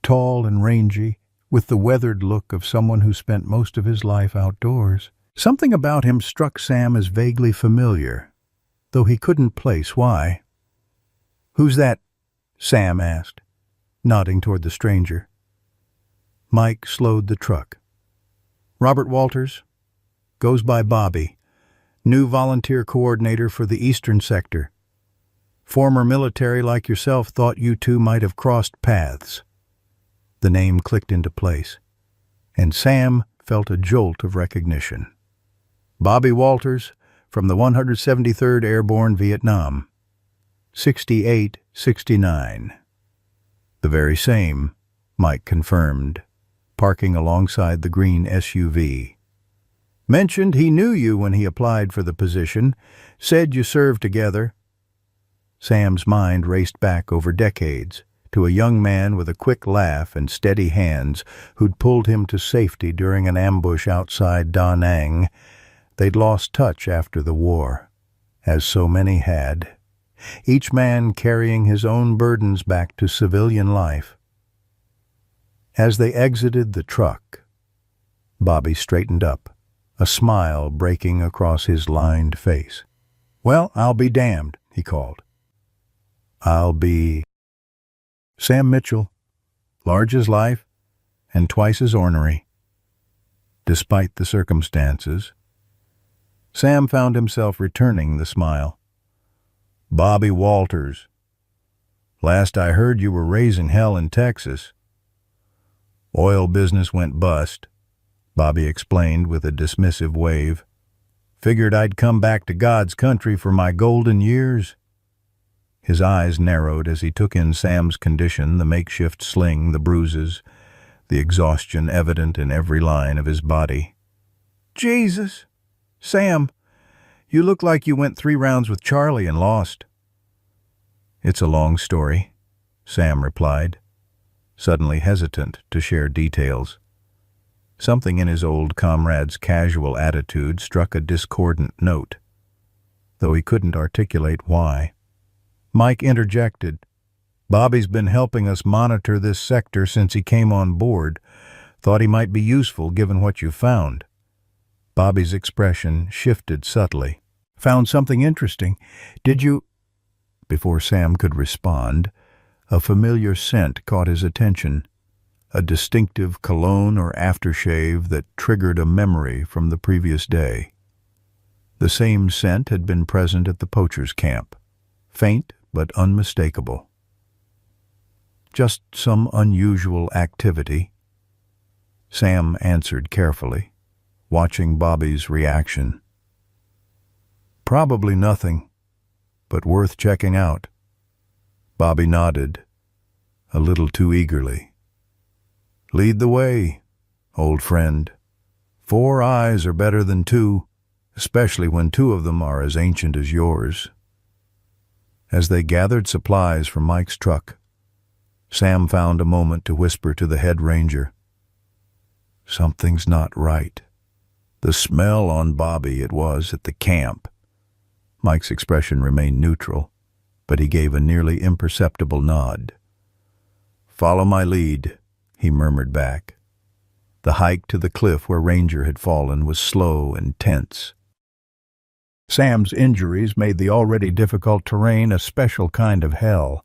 [SPEAKER 1] tall and rangy, with the weathered look of someone who spent most of his life outdoors. Something about him struck Sam as vaguely familiar, though he couldn't place why. "Who's that?" Sam asked, nodding toward the stranger. Mike slowed the truck. "Robert Walters. Goes by Bobby. New volunteer coordinator for the Eastern Sector. Former military like yourself, thought you two might have crossed paths." The name clicked into place, and Sam felt a jolt of recognition. Bobby Walters, from the 173rd Airborne, Vietnam. 68-69. "The very same," Mike confirmed, parking alongside the green SUV. "Mentioned he knew you when he applied for the position, said you served together." Sam's mind raced back over decades to a young man with a quick laugh and steady hands who'd pulled him to safety during an ambush outside Da Nang. They'd lost touch after the war, as so many had, each man carrying his own burdens back to civilian life. As they exited the truck, Bobby straightened up, a smile breaking across his lined face. "Well, I'll be damned," he called. "I'll be—" Sam Mitchell, large as life and twice as ornery. Despite the circumstances, Sam found himself returning the smile. "Bobby Walters. Last I heard you were raising hell in Texas." "Oil business went bust," Bobby explained with a dismissive wave. "Figured I'd come back to God's country for my golden years." His eyes narrowed as he took in Sam's condition, the makeshift sling, the bruises, the exhaustion evident in every line of his body. "Jesus! Sam, you look like you went 3 rounds with Charlie and lost." "It's a long story," Sam replied, suddenly hesitant to share details. Something in his old comrade's casual attitude struck a discordant note, though he couldn't articulate why. Mike interjected. "Bobby's been helping us monitor this sector since he came on board. Thought he might be useful given what you found." Bobby's expression shifted subtly. "Found something interesting. Did you—" Before Sam could respond, a familiar scent caught his attention, a distinctive cologne or aftershave that triggered a memory from the previous day. The same scent had been present at the poachers' camp, faint but unmistakable. "Just some unusual activity," Sam answered carefully, watching Bobby's reaction. "Probably nothing, but worth checking out." Bobby nodded, a little too eagerly. "Lead the way, old friend. 4 eyes are better than 2, especially when 2 of them are as ancient as yours." As they gathered supplies from Mike's truck, Sam found a moment to whisper to the head ranger. "Something's not right." The smell on Bobby it was at the camp. Mike's expression remained neutral, but he gave a nearly imperceptible nod. "Follow my lead," he murmured back. The hike to the cliff where Ranger had fallen was slow and tense. Sam's injuries made the already difficult terrain a special kind of hell,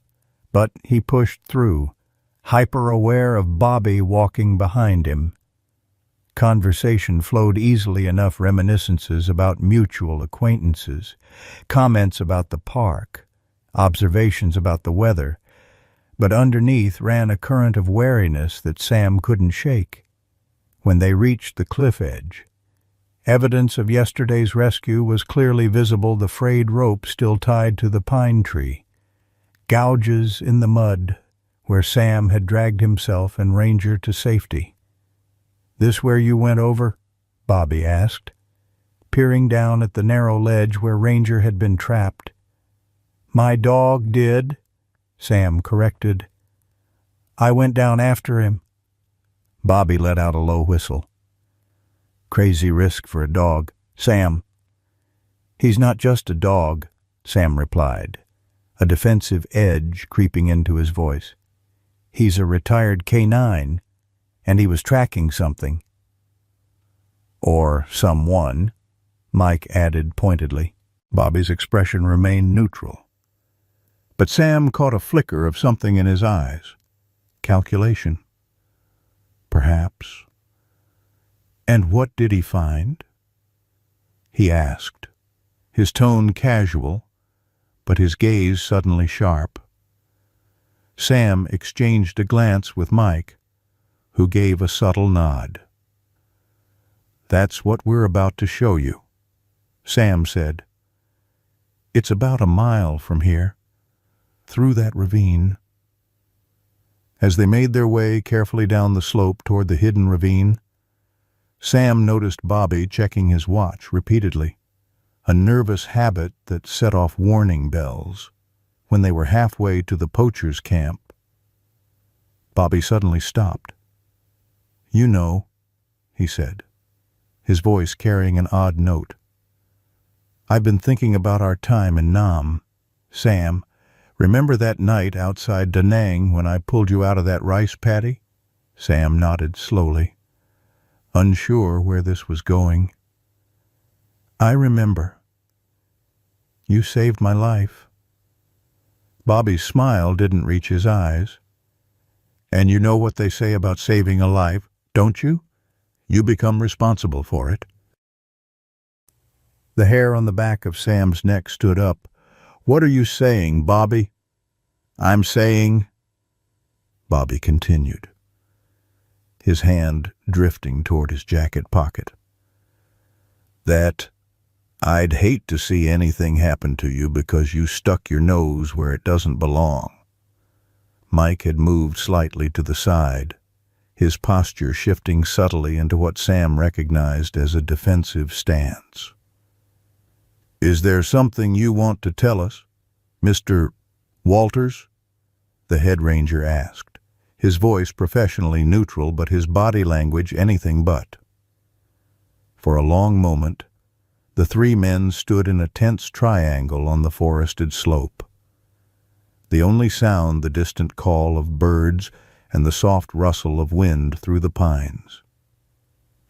[SPEAKER 1] but he pushed through, hyper-aware of Bobby walking behind him. Conversation flowed easily enough, reminiscences about mutual acquaintances, comments about the park, observations about the weather, but underneath ran a current of wariness that Sam couldn't shake. When they reached the cliff edge, evidence of yesterday's rescue was clearly visible, the frayed rope still tied to the pine tree, gouges in the mud where Sam had dragged himself and Ranger to safety. "This where you went over?" Bobby asked, peering down at the narrow ledge where Ranger had been trapped. "My dog did," Sam corrected. "I went down after him." Bobby let out a low whistle. "Crazy risk for a dog, Sam." "He's not just a dog," Sam replied, a defensive edge creeping into his voice. "He's a retired K9, and he was tracking something." "Or someone," Mike added pointedly. Bobby's expression remained neutral, but Sam caught a flicker of something in his eyes. Calculation. Perhaps. "And what did he find?" he asked, his tone casual, but his gaze suddenly sharp. Sam exchanged a glance with Mike, who gave a subtle nod. "That's what we're about to show you," Sam said. "It's about a mile from here, through that ravine." As they made their way carefully down the slope toward the hidden ravine, Sam noticed Bobby checking his watch repeatedly, a nervous habit that set off warning bells. When they were halfway to the poachers' camp, Bobby suddenly stopped. "You know," he said, his voice carrying an odd note. I've been thinking about our time in Nam. Sam, remember that night outside Da Nang when I pulled you out of that rice paddy?" Sam nodded slowly, unsure where this was going. "I remember. You saved my life." Bobby's smile didn't reach his eyes. "And you know what they say about saving a life, don't you? You become responsible for it." The hair on the back of Sam's neck stood up. "What are you saying, Bobby?" "I'm saying," Bobby continued, his hand drifting toward his jacket pocket, "that I'd hate to see anything happen to you because you stuck your nose where it doesn't belong." Mike had moved slightly to the side, his posture shifting subtly into what Sam recognized as a defensive stance. "Is there something you want to tell us, Mr. Walters?" the head ranger asked, his voice professionally neutral but his body language anything but. For a long moment, the three men stood in a tense triangle on the forested slope. The only sound the distant call of birds and the soft rustle of wind through the pines.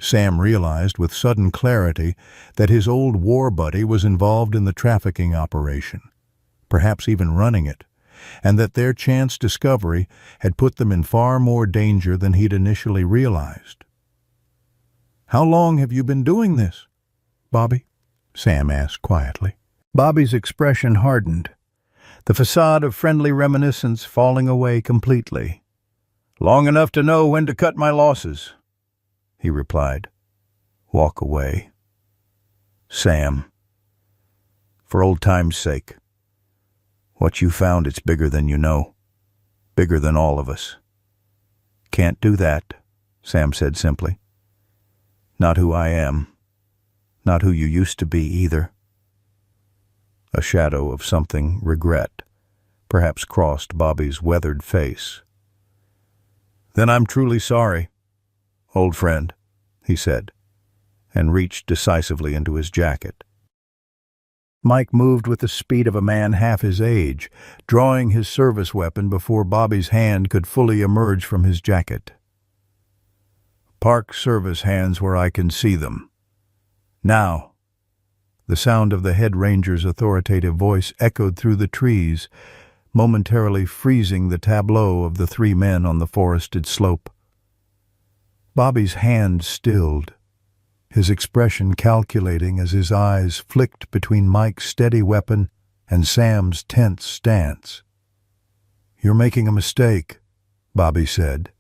[SPEAKER 1] Sam realized with sudden clarity that his old war buddy was involved in the trafficking operation, perhaps even running it, and that their chance discovery had put them in far more danger than he'd initially realized. "How long have you been doing this, Bobby?" Sam asked quietly. Bobby's expression hardened, the facade of friendly reminiscence falling away completely. "Long enough to know when to cut my losses," he replied. "Walk away." "Sam, for old time's sake, what you found, it's bigger than you know, bigger than all of us." "Can't do that," Sam said simply. "Not who I am, not who you used to be either." A shadow of something regret perhaps crossed Bobby's weathered face. "Then I'm truly sorry, old friend," he said, and reached decisively into his jacket. Mike moved with the speed of a man half his age, drawing his service weapon before Bobby's hand could fully emerge from his jacket. "Park service hands where I can see them. Now." The sound of the head ranger's authoritative voice echoed through the trees, momentarily freezing the tableau of the three men on the forested slope. Bobby's hand stilled, his expression calculating as his eyes flicked between Mike's steady weapon and Sam's tense stance. "You're making a mistake," Bobby said,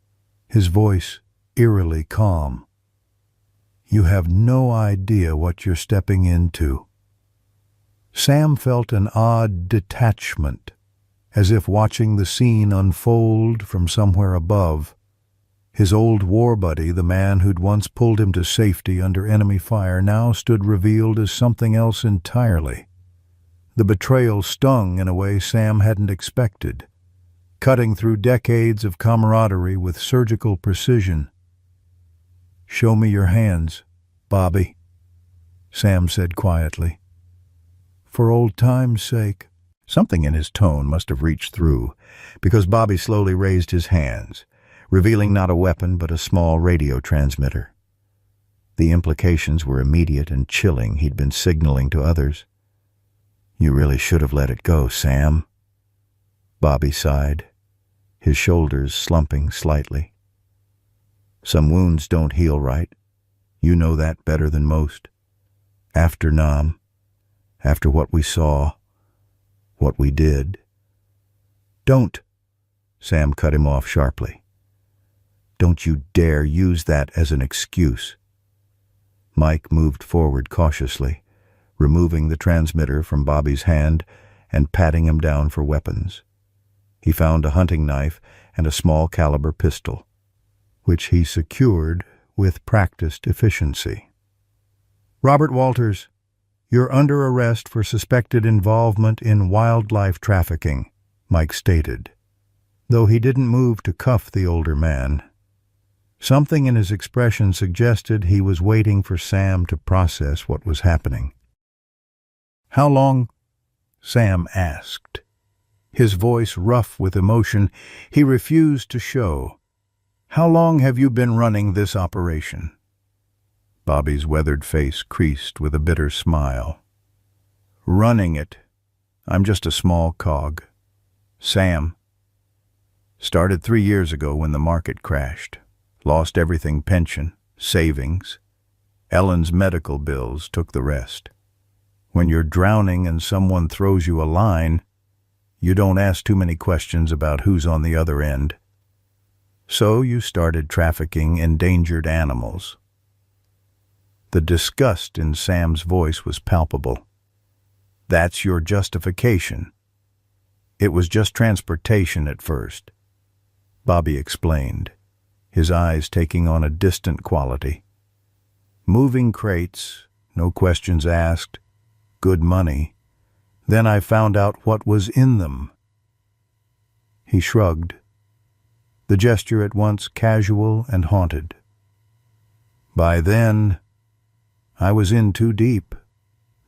[SPEAKER 1] his voice eerily calm. "You have no idea what you're stepping into." Sam felt an odd detachment, as if watching the scene unfold from somewhere above. His old war buddy, the man who'd once pulled him to safety under enemy fire, now stood revealed as something else entirely. The betrayal stung in a way Sam hadn't expected, cutting through decades of camaraderie with surgical precision. "Show me your hands, Bobby," Sam said quietly. "For old time's sake." Something in his tone must have reached through, because Bobby slowly raised his hands, revealing not a weapon but a small radio transmitter. The implications were immediate and chilling. He'd been signaling to others. "You really should have let it go, Sam." Bobby sighed, his shoulders slumping slightly. "Some wounds don't heal right. You know that better than most. After Nam, after what we saw, what we did." "Don't," Sam cut him off sharply. "Don't you dare use that as an excuse." Mike moved forward cautiously, removing the transmitter from Bobby's hand and patting him down for weapons. He found a hunting knife and a small caliber pistol, which he secured with practiced efficiency. "Robert Walters, you're under arrest for suspected involvement in wildlife trafficking," Mike stated, though he didn't move to cuff the older man. Something in his expression suggested he was waiting for Sam to process what was happening. How long? Sam asked. His voice rough with emotion, he refused to show. How long have you been running this operation? Bobby's weathered face creased with a bitter smile. Running it. I'm just a small cog. Sam. Started 3 years ago when the market crashed. Lost everything: pension, savings. Ellen's medical bills took the rest. When you're drowning and someone throws you a line, you don't ask too many questions about who's on the other end. So you started trafficking endangered animals. The disgust in Sam's voice was palpable. That's your justification. It was just transportation at first. Bobby explained, his eyes taking on a distant quality. Moving crates, no questions asked, good money. Then I found out what was in them. He shrugged, the gesture at once casual and haunted. By then, I was in too deep.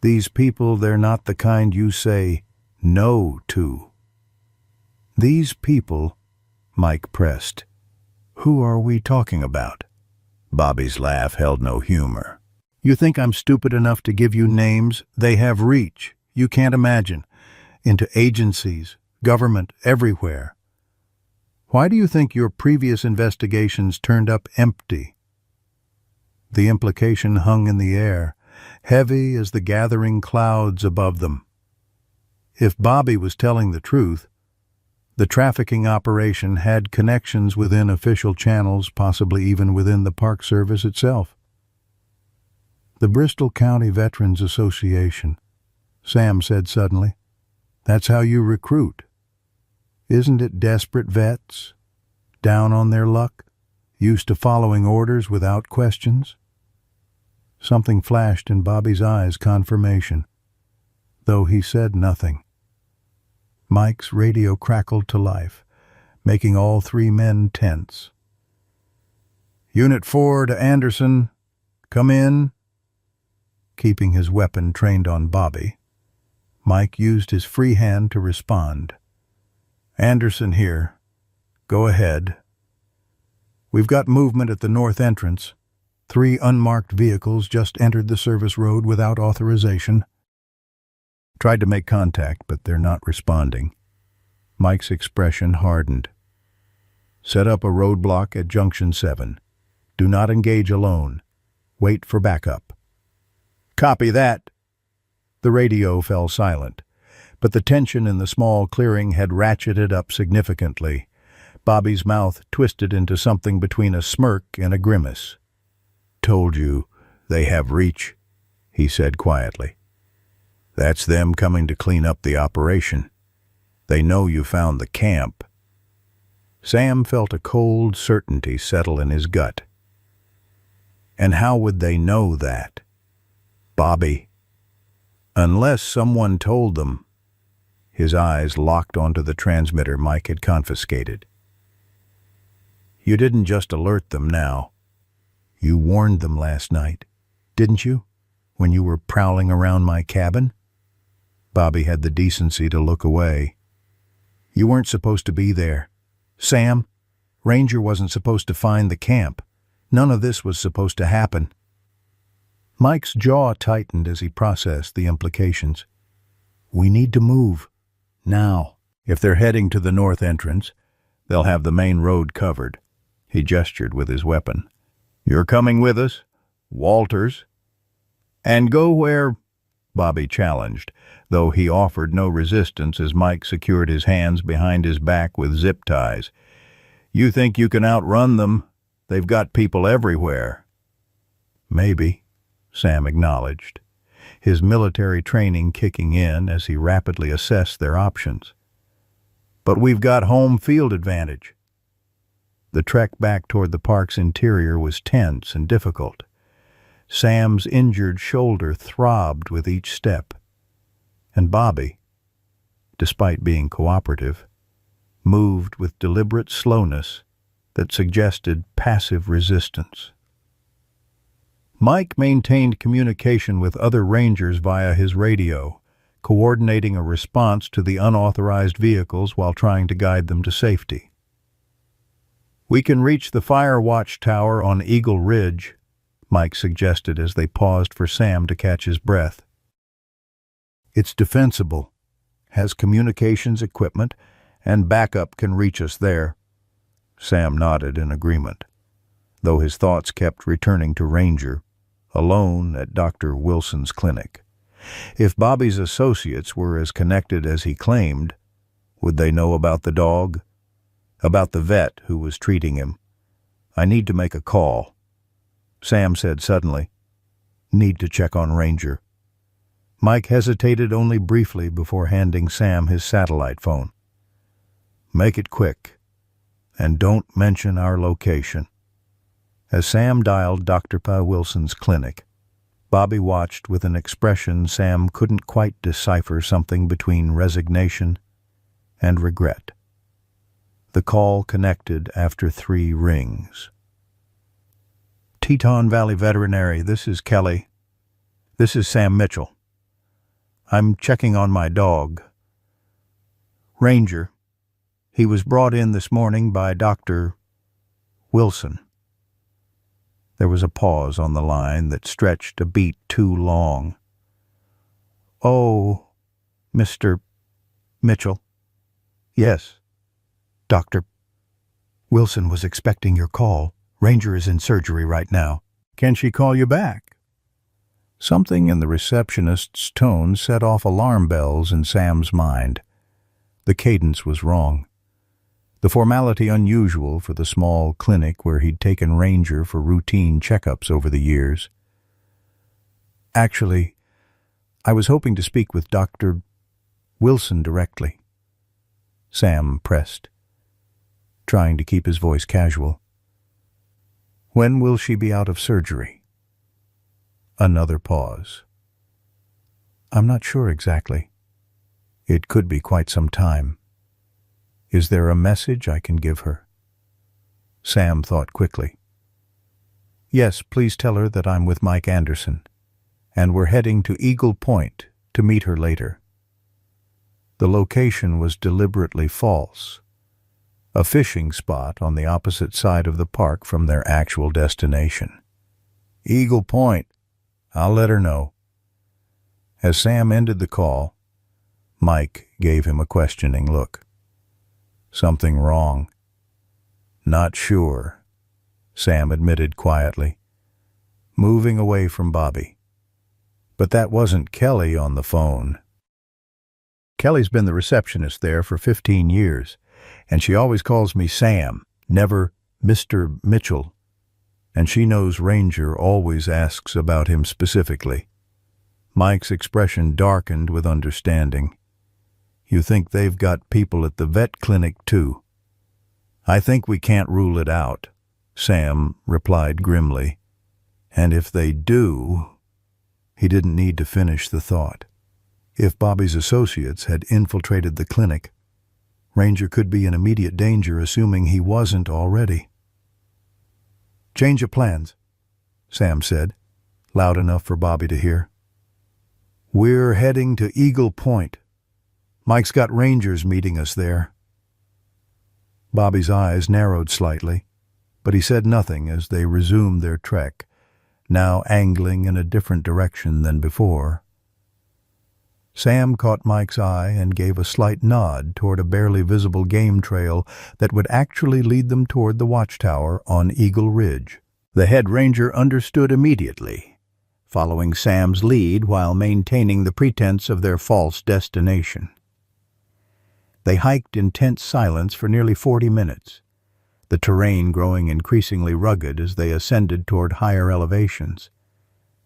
[SPEAKER 1] These people, they're not the kind you say no to. These people, Mike pressed. Who are we talking about? Bobby's laugh held no humor. You think I'm stupid enough to give you names? They have reach, you can't imagine, into agencies, government, everywhere. Why do you think your previous investigations turned up empty? The implication hung in the air, heavy as the gathering clouds above them. If Bobby was telling the truth, the trafficking operation had connections within official channels, possibly even within the Park Service itself. The Bristol County Veterans Association, Sam said suddenly. That's how you recruit. Isn't it desperate vets, down on their luck, used to following orders without questions? Something flashed in Bobby's eyes, confirmation, though he said nothing. Mike's radio crackled to life, making all 3 men tense. Unit 4 to Anderson. Come in. Keeping his weapon trained on Bobby, Mike used his free hand to respond. Anderson here. Go ahead. We've got movement at the north entrance. 3 unmarked vehicles just entered the service road without authorization. Tried to make contact, but they're not responding. Mike's expression hardened. Set up a roadblock at Junction 7. Do not engage alone. Wait for backup. Copy that. The radio fell silent, but the tension in the small clearing had ratcheted up significantly. Bobby's mouth twisted into something between a smirk and a grimace. Told you, they have reach, he said quietly. That's them coming to clean up the operation. They know you found the camp. Sam felt a cold certainty settle in his gut. And how would they know that? Bobby. Unless someone told them. His eyes locked onto the transmitter Mike had confiscated. You didn't just alert them now. You warned them last night, didn't you, when you were prowling around my cabin? Bobby had the decency to look away. You weren't supposed to be there. Sam, Ranger wasn't supposed to find the camp. None of this was supposed to happen. Mike's jaw tightened as he processed the implications. We need to move. Now. If they're heading to the north entrance, they'll have the main road covered. He gestured with his weapon. You're coming with us, Walters. And go where... Bobby challenged, though he offered no resistance as Mike secured his hands behind his back with zip ties. You think you can outrun them? They've got people everywhere. Maybe, Sam acknowledged, his military training kicking in as he rapidly assessed their options. But we've got home field advantage. The trek back toward the park's interior was tense and difficult. Sam's injured shoulder throbbed with each step, and Bobby, despite being cooperative, moved with deliberate slowness that suggested passive resistance. Mike maintained communication with other Rangers via his radio, coordinating a response to the unauthorized vehicles while trying to guide them to safety. "We can reach the fire watch tower on Eagle Ridge," Mike suggested as they paused for Sam to catch his breath. "It's defensible, has communications equipment, and backup can reach us there." Sam nodded in agreement, though his thoughts kept returning to Ranger, alone at Dr. Wilson's clinic. If Bobby's associates were as connected as he claimed, would they know about the dog? About the vet who was treating him? "I need to make a call," Sam said suddenly. "Need to check on Ranger." Mike hesitated only briefly before handing Sam his satellite phone. "Make it quick, and don't mention our location." As Sam dialed Dr. Wilson's clinic, Bobby watched with an expression Sam couldn't quite decipher, something between resignation and regret. The call connected after 3 rings. "Teton Valley Veterinary, this is Kelly. This is Sam Mitchell. I'm checking on my dog. Ranger. He was brought in this morning by Dr. Wilson." There was a pause on the line that stretched a beat too long. "Oh, Mr. Mitchell." "Yes, Dr. Wilson was expecting your call. Ranger is in surgery right now. Can she call you back?" Something in the receptionist's tone set off alarm bells in Sam's mind. The cadence was wrong. The formality unusual for the small clinic where he'd taken Ranger for routine checkups over the years. "Actually, I was hoping to speak with Dr. Wilson directly," Sam pressed, trying to keep his voice casual. "When will she be out of surgery?" Another pause. "I'm not sure exactly. It could be quite some time. Is there a message I can give her?" Sam thought quickly. "Yes, please tell her that I'm with Mike Anderson, and we're heading to Eagle Point to meet her later." The location was deliberately false, a fishing spot on the opposite side of the park from their actual destination. "Eagle Point. I'll let her know." As Sam ended the call, Mike gave him a questioning look. "Something wrong?" "Not sure," Sam admitted quietly, moving away from Bobby. "But that wasn't Kelly on the phone." "Kelly's been the receptionist there for 15 years, and she always calls me Sam, never Mr. Mitchell. And she knows Ranger always asks about him specifically." Mike's expression darkened with understanding. "You think they've got people at the vet clinic, too?" "I think we can't rule it out," Sam replied grimly. "And if they do—" He didn't need to finish the thought. If Bobby's associates had infiltrated the clinic, Ranger could be in immediate danger, assuming he wasn't already. "Change of plans," Sam said, loud enough for Bobby to hear. "We're heading to Eagle Point. Mike's got Rangers meeting us there." Bobby's eyes narrowed slightly, but he said nothing as they resumed their trek, now angling in a different direction than before. Sam caught Mike's eye and gave a slight nod toward a barely visible game trail that would actually lead them toward the watchtower on Eagle Ridge. The head ranger understood immediately, following Sam's lead while maintaining the pretense of their false destination. They hiked in tense silence for nearly 40 minutes, the terrain growing increasingly rugged as they ascended toward higher elevations.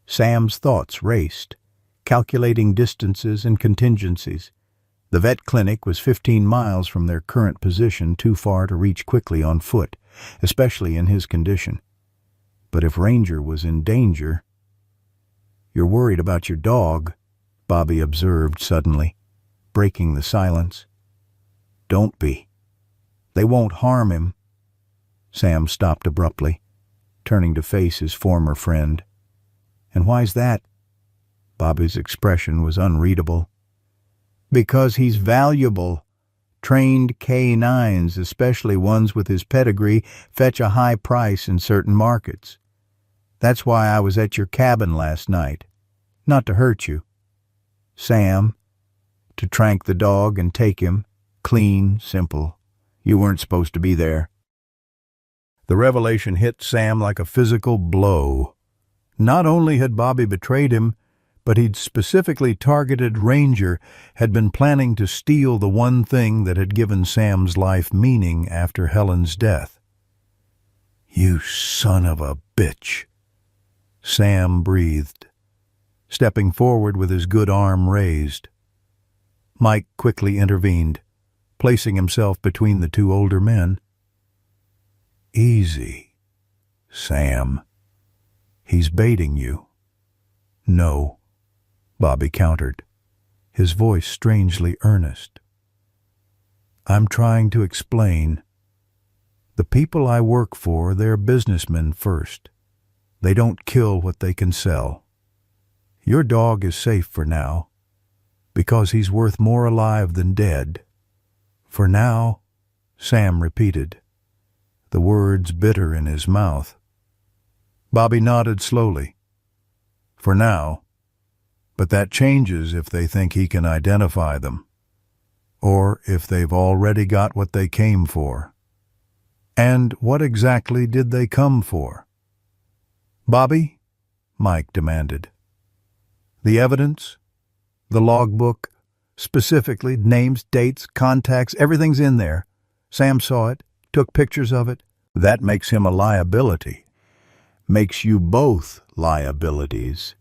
[SPEAKER 1] Sam's thoughts raced, calculating distances and contingencies. The vet clinic was 15 miles from their current position, too far to reach quickly on foot, especially in his condition. But if Ranger was in danger— "You're worried about your dog," Bobby observed suddenly, breaking the silence. "Don't be. They won't harm him." Sam stopped abruptly, turning to face his former friend. "And why's that?" Bobby's expression was unreadable. Because he's valuable. Trained K9s, especially ones with his pedigree, fetch a high price in certain markets. That's why I was at your cabin last night. Not to hurt you, Sam, to trank the dog and take him. Clean, simple. You weren't supposed to be there. The revelation hit Sam like a physical blow. Not only had Bobby betrayed him, but he'd specifically targeted Ranger, had been planning to steal the one thing that had given Sam's life meaning after Helen's death. "You son of a bitch," Sam breathed, stepping forward with his good arm raised. Mike quickly intervened, placing himself between the two older men. "Easy, Sam. He's baiting you." "No," Bobby countered, his voice strangely earnest. "I'm trying to explain. The people I work for, they're businessmen first. They don't kill what they can sell. Your dog is safe for now, because he's worth more alive than dead." "For now," Sam repeated, the words bitter in his mouth. Bobby nodded slowly. "For now. But that changes if they think he can identify them, or if they've already got what they came for." "And what exactly did they come for?" "Bobby," Mike demanded. "The evidence? The logbook? Specifically, names, dates, contacts, everything's in there. Sam saw it, took pictures of it. That makes him a liability. Makes you both liabilities."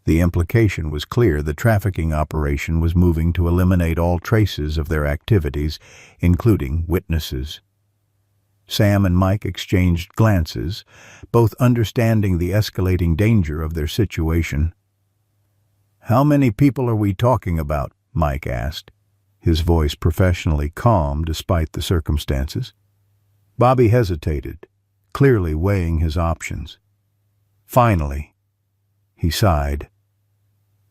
[SPEAKER 1] The implication was clear. The trafficking operation was moving to eliminate all traces of their activities, including witnesses. Sam and Mike exchanged glances, both understanding the escalating danger of their situation. "How many people are we talking about?" Mike asked, his voice professionally calm despite the circumstances. Bobby hesitated, clearly weighing his options. Finally, he sighed.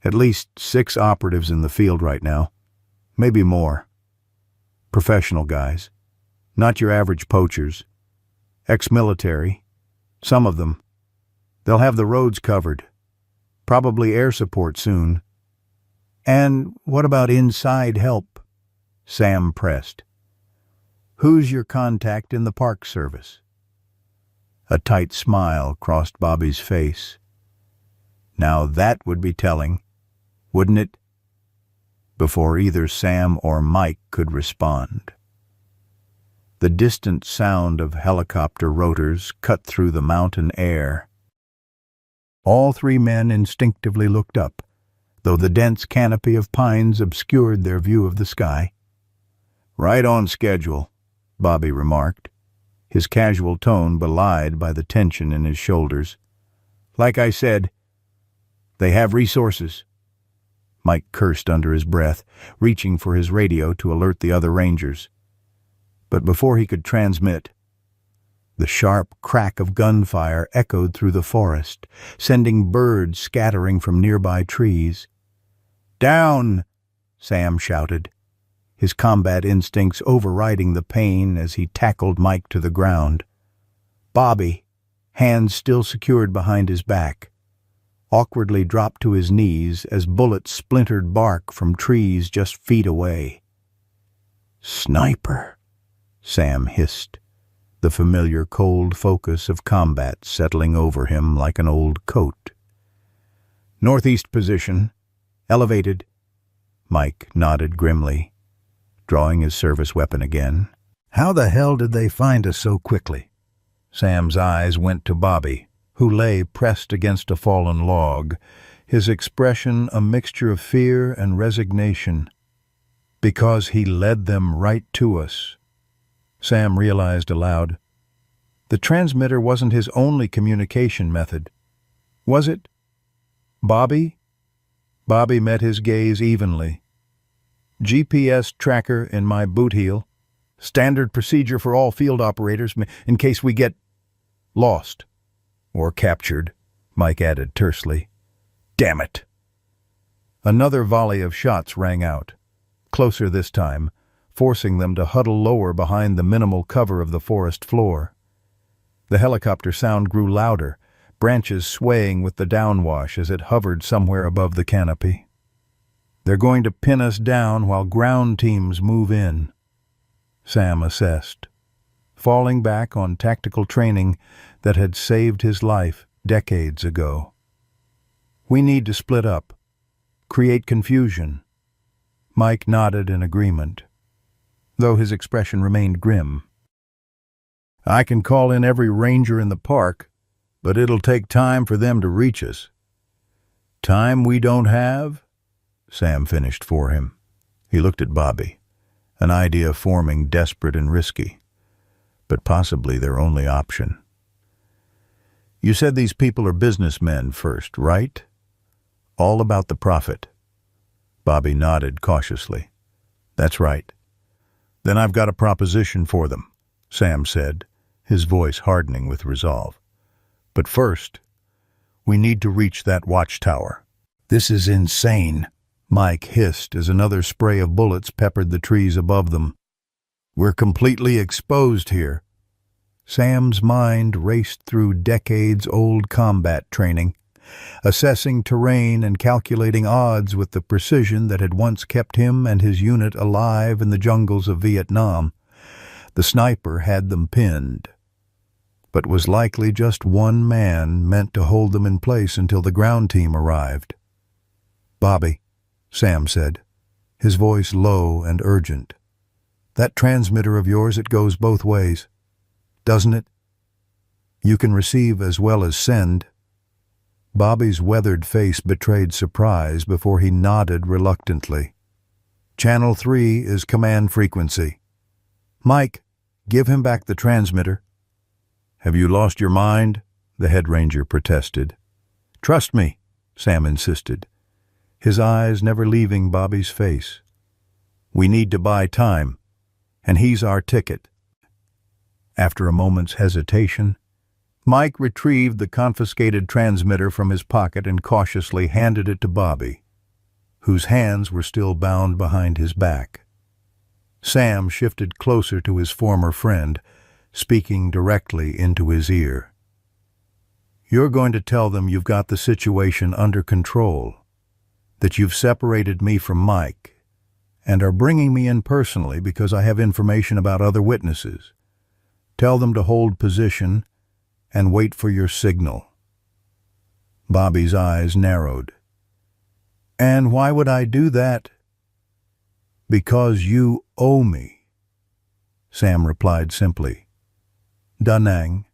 [SPEAKER 1] "At least 6 operatives in the field right now. Maybe more. Professional guys. Not your average poachers. Ex-military. Some of them. They'll have the roads covered. Probably air support soon." "And what about inside help?" Sam pressed. "Who's your contact in the Park Service?" A tight smile crossed Bobby's face. Now that would be telling, wouldn't it? Before either Sam or Mike could respond, the distant sound of helicopter rotors cut through the mountain air. All 3 men instinctively looked up, though the dense canopy of pines obscured their view of the sky. "Right on schedule," Bobby remarked, his casual tone belied by the tension in his shoulders. "Like I said, they have resources." Mike cursed under his breath, reaching for his radio to alert the other Rangers. But before he could transmit, the sharp crack of gunfire echoed through the forest, sending birds scattering from nearby trees. "Down!" Sam shouted, his combat instincts overriding the pain as he tackled Mike to the ground. Bobby, hands still secured behind his back, awkwardly dropped to his knees as bullets splintered bark from trees just feet away. "Sniper," Sam hissed, the familiar cold focus of combat settling over him like an old coat. "Northeast position. Elevated." Mike nodded grimly, drawing his service weapon again. "How the hell did they find us so quickly?" Sam's eyes went to Bobby, who lay pressed against a fallen log, his expression a mixture of fear and resignation. "Because he led them right to us," Sam realized aloud. The transmitter wasn't his only communication method. Was it? Bobby? Bobby met his gaze evenly. "GPS tracker in my boot heel. Standard procedure for all field operators in case we get lost. Or captured," Mike added tersely. "Damn it." Another volley of shots rang out, closer this time, forcing them to huddle lower behind the minimal cover of the forest floor. The helicopter sound grew louder, branches swaying with the downwash as it hovered somewhere above the canopy. "They're going to pin us down while ground teams move in," Sam assessed, falling back on tactical training that had saved his life decades ago. "We need to split up, create confusion." Mike nodded in agreement, though his expression remained grim. "I can call in every ranger in the park, but it'll take time for them to reach us." "Time we don't have?" Sam finished for him. He looked at Bobby, an idea forming desperate and risky, but possibly their only option. "You said these people are businessmen first, right? All about the profit." Bobby nodded cautiously. "That's right." "Then I've got a proposition for them," Sam said, his voice hardening with resolve. "But first, we need to reach that watchtower." "This is insane," Mike hissed as another spray of bullets peppered the trees above them. "We're completely exposed here." Sam's mind raced through decades-old combat training, assessing terrain and calculating odds with the precision that had once kept him and his unit alive in the jungles of Vietnam. The sniper had them pinned, but was likely just one man meant to hold them in place until the ground team arrived. "Bobby," Sam said, his voice low and urgent, "that transmitter of yours, it goes both ways, doesn't it? You can receive as well as send." Bobby's weathered face betrayed surprise before he nodded reluctantly. "Channel 3 is command frequency. Mike, give him back the transmitter." "Have you lost your mind?" the head ranger protested. "Trust me," Sam insisted, his eyes never leaving Bobby's face. "We need to buy time, and he's our ticket." After a moment's hesitation, Mike retrieved the confiscated transmitter from his pocket and cautiously handed it to Bobby, whose hands were still bound behind his back. Sam shifted closer to his former friend, speaking directly into his ear. "You're going to tell them you've got the situation under control, that you've separated me from Mike, and are bringing me in personally because I have information about other witnesses. Tell them to hold position and wait for your signal." Bobby's eyes narrowed. "And why would I do that?" "Because you owe me," Sam replied simply. "Da Nang,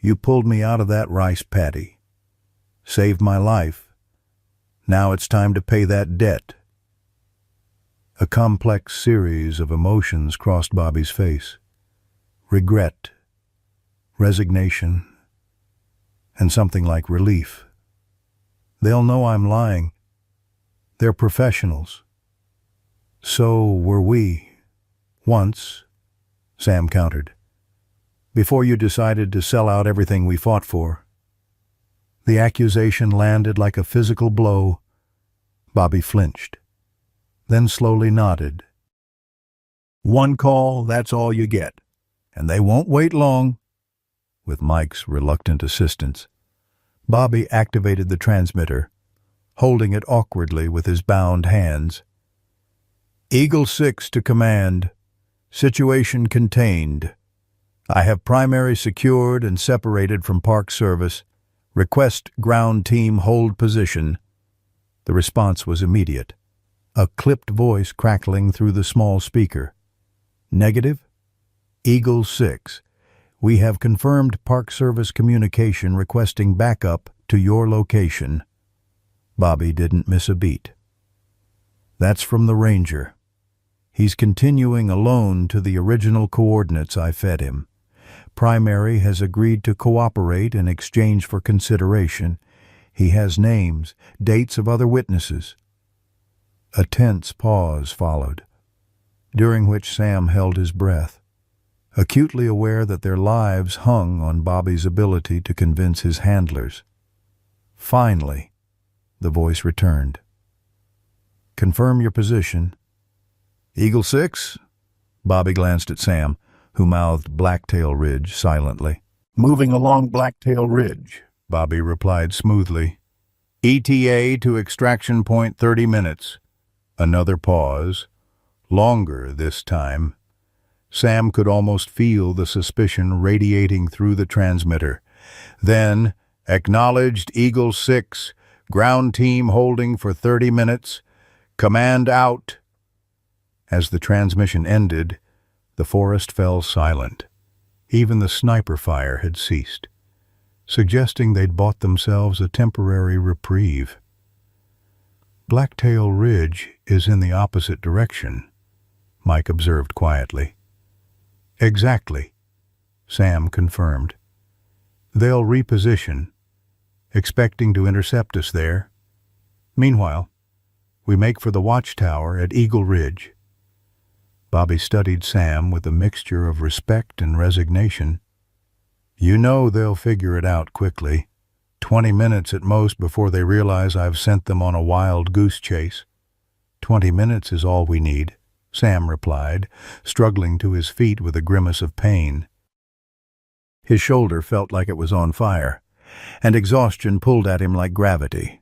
[SPEAKER 1] you pulled me out of that rice paddy, saved my life. Now it's time to pay that debt." A complex series of emotions crossed Bobby's face. Regret, resignation, and something like relief. "They'll know I'm lying. They're professionals." "So were we. Once," Sam countered. "Before you decided to sell out everything we fought for." The accusation landed like a physical blow. Bobby flinched, then slowly nodded. "One call, that's all you get. And they won't wait long." With Mike's reluctant assistance, Bobby activated the transmitter, holding it awkwardly with his bound hands. "Eagle 6 to command. Situation contained. I have primary secured and separated from Park Service. Request ground team hold position." The response was immediate, a clipped voice crackling through the small speaker. "Negative? Eagle 6. We have confirmed Park Service communication requesting backup to your location." Bobby didn't miss a beat. "That's from the Ranger. He's continuing alone to the original coordinates I fed him. Primary has agreed to cooperate in exchange for consideration. He has names, dates of other witnesses." A tense pause followed, during which Sam held his breath, acutely aware that their lives hung on Bobby's ability to convince his handlers. Finally, the voice returned. confirm your position." "Eagle 6? Bobby glanced at Sam, who mouthed Blacktail Ridge silently. "Moving along Blacktail Ridge," Bobby replied smoothly. "ETA to extraction point 30 minutes. Another pause. Longer this time. Sam could almost feel the suspicion radiating through the transmitter. Then, "Acknowledged Eagle 6, ground team holding for 30 minutes. Command out." As the transmission ended, the forest fell silent. Even the sniper fire had ceased, suggesting they'd bought themselves a temporary reprieve. "Blacktail Ridge is in the opposite direction," Mike observed quietly. "Exactly," Sam confirmed. "They'll reposition, expecting to intercept us there. Meanwhile, we make for the watchtower at Eagle Ridge." Bobby studied Sam with a mixture of respect and resignation. "You know they'll figure it out quickly. 20 minutes at most before they realize I've sent them on a wild goose chase." "20 minutes is all we need," Sam replied, struggling to his feet with a grimace of pain. His shoulder felt like it was on fire, and exhaustion pulled at him like gravity.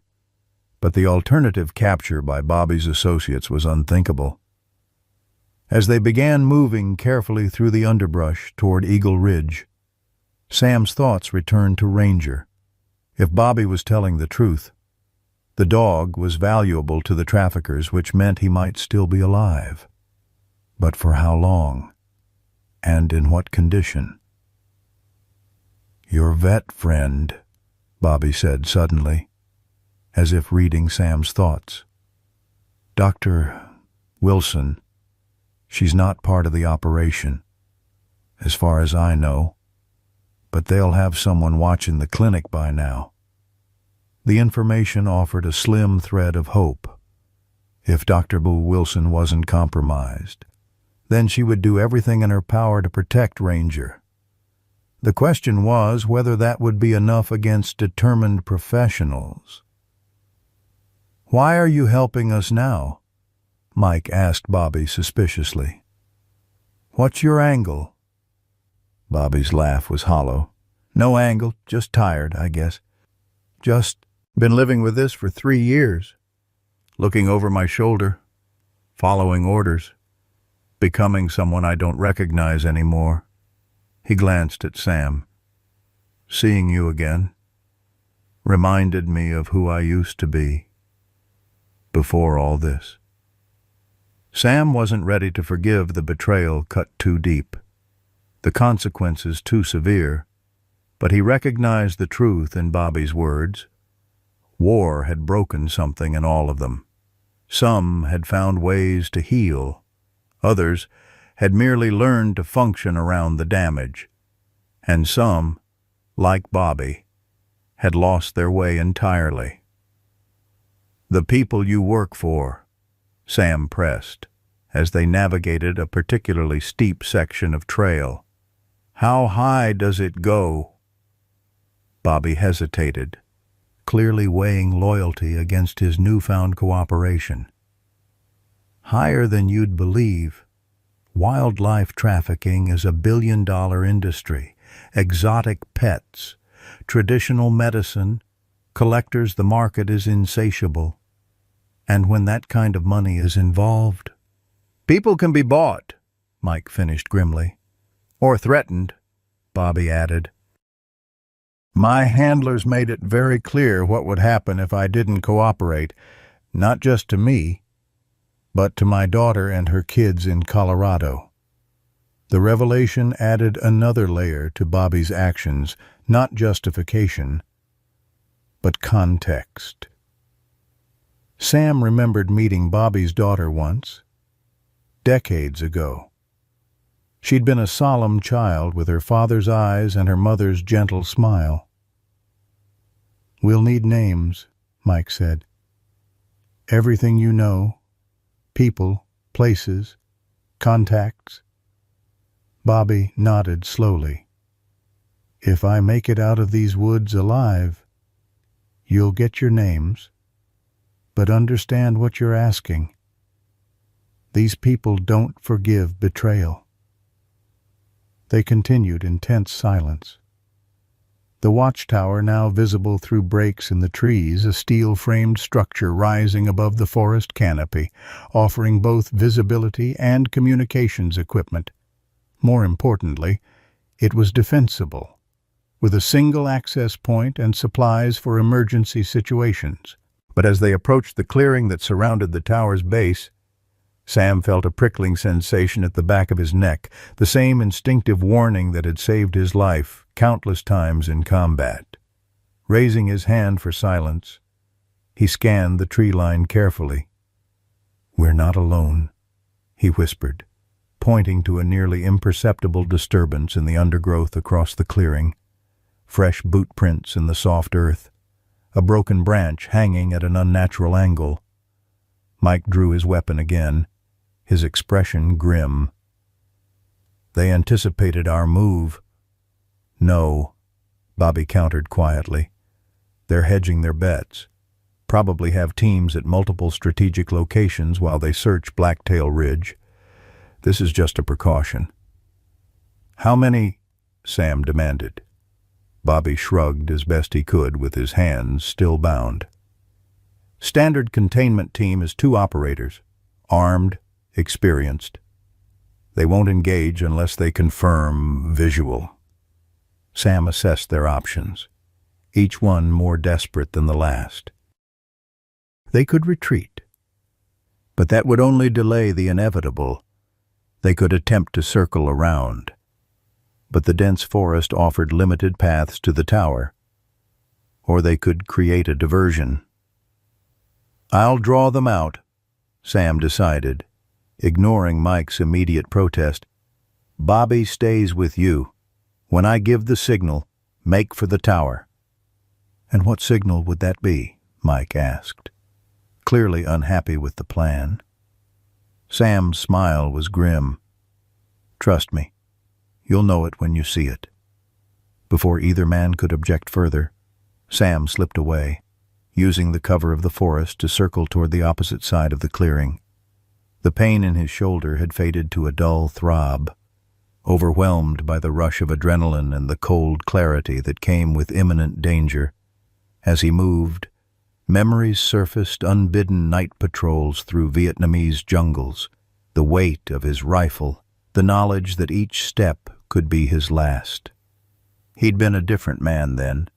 [SPEAKER 1] But the alternative capture by Bobby's associates was unthinkable. As they began moving carefully through the underbrush toward Eagle Ridge, Sam's thoughts returned to Ranger. If Bobby was telling the truth, the dog was valuable to the traffickers, which meant he might still be alive. But for how long? And in what condition? "Your vet friend," Bobby said suddenly, as if reading Sam's thoughts. "Dr. Wilson. She's not part of the operation, as far as I know, but they'll have someone watching the clinic by now." The information offered a slim thread of hope. If Dr. Boo Wilson wasn't compromised, then she would do everything in her power to protect Ranger. The question was whether that would be enough against determined professionals. "Why are you helping us now?" Mike asked Bobby suspiciously. "What's your angle?" Bobby's laugh was hollow. "No angle, just tired, I guess. Just been living with this for 3 years. Looking over my shoulder, following orders, becoming someone I don't recognize anymore." He glanced at Sam. "Seeing you again reminded me of who I used to be before all this." Sam wasn't ready to forgive the betrayal cut too deep, the consequences too severe, but he recognized the truth in Bobby's words. War had broken something in all of them. Some had found ways to heal. Others had merely learned to function around the damage. And some, like Bobby, had lost their way entirely. "The people you work for," Sam pressed, as they navigated a particularly steep section of trail. "How high does it go?" Bobby hesitated, clearly weighing loyalty against his newfound cooperation. "Higher than you'd believe. Wildlife trafficking is a billion-dollar industry. Exotic pets, traditional medicine, collectors, the market is insatiable. And when that kind of money is involved..." "People can be bought," Mike finished grimly. "Or threatened," Bobby added. "My handlers made it very clear what would happen if I didn't cooperate, not just to me, but to my daughter and her kids in Colorado." The revelation added another layer to Bobby's actions, not justification, but context. Sam remembered meeting Bobby's daughter once, decades ago. She'd been a solemn child with her father's eyes and her mother's gentle smile. "We'll need names," Mike said. "Everything you know, people, places, contacts." Bobby nodded slowly. "If I make it out of these woods alive, you'll get your names." but understand what you're asking. These people don't forgive betrayal." They continued in tense silence. The watchtower, now visible through breaks in the trees, a steel-framed structure rising above the forest canopy, offering both visibility and communications equipment. More importantly, it was defensible, with a single access point and supplies for emergency situations. But as they approached the clearing that surrounded the tower's base, Sam felt a prickling sensation at the back of his neck, the same instinctive warning that had saved his life countless times in combat. Raising his hand for silence, he scanned the tree line carefully. "We're not alone," he whispered, pointing to a nearly imperceptible disturbance in the undergrowth across the clearing. Fresh boot prints in the soft earth, a broken branch hanging at an unnatural angle. Mike drew his weapon again, his expression grim. "They anticipated our move." "No," Bobby countered quietly. "They're hedging their bets. Probably have teams at multiple strategic locations while they search Blacktail Ridge. This is just a precaution." "How many?" Sam demanded. Bobby shrugged as best he could with his hands still bound. "Standard containment team is 2 operators, armed, experienced. They won't engage unless they confirm visual." Sam assessed their options, each one more desperate than the last. They could retreat, but that would only delay the inevitable. They could attempt to circle around, but the dense forest offered limited paths to the tower. Or they could create a diversion. "I'll draw them out," Sam decided, ignoring Mike's immediate protest. "Bobby stays with you. When I give the signal, make for the tower." "And what signal would that be?" Mike asked, clearly unhappy with the plan. Sam's smile was grim. "Trust me, you'll know it when you see it." Before either man could object further, Sam slipped away, using the cover of the forest to circle toward the opposite side of the clearing. The pain in his shoulder had faded to a dull throb, overwhelmed by the rush of adrenaline and the cold clarity that came with imminent danger. As he moved, memories surfaced: unbidden night patrols through Vietnamese jungles, the weight of his rifle, the knowledge that each step could be his last. He'd been a different man then,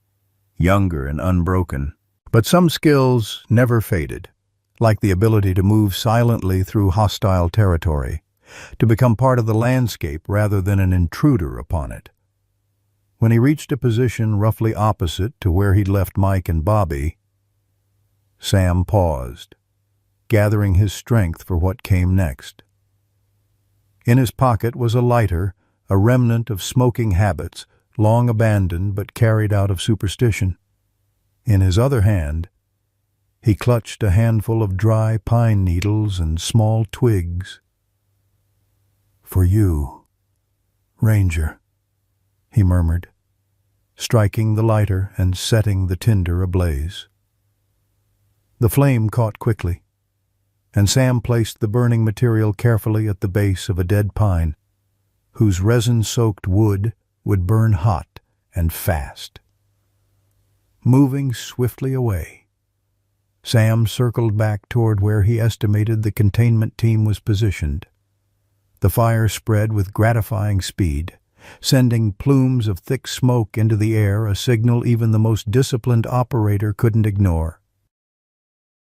[SPEAKER 1] younger and unbroken, but some skills never faded, like the ability to move silently through hostile territory, to become part of the landscape rather than an intruder upon it. When he reached a position roughly opposite to where he'd left Mike and Bobby, Sam paused, gathering his strength for what came next. In his pocket was a lighter, a remnant of smoking habits, long abandoned but carried out of superstition. In his other hand, he clutched a handful of dry pine needles and small twigs. "For you, Ranger," he murmured, striking the lighter and setting the tinder ablaze. The flame caught quickly, and Sam placed the burning material carefully at the base of a dead pine, whose resin-soaked wood would burn hot and fast. Moving swiftly away, Sam circled back toward where he estimated the containment team was positioned. The fire spread with gratifying speed, sending plumes of thick smoke into the air, a signal even the most disciplined operator couldn't ignore.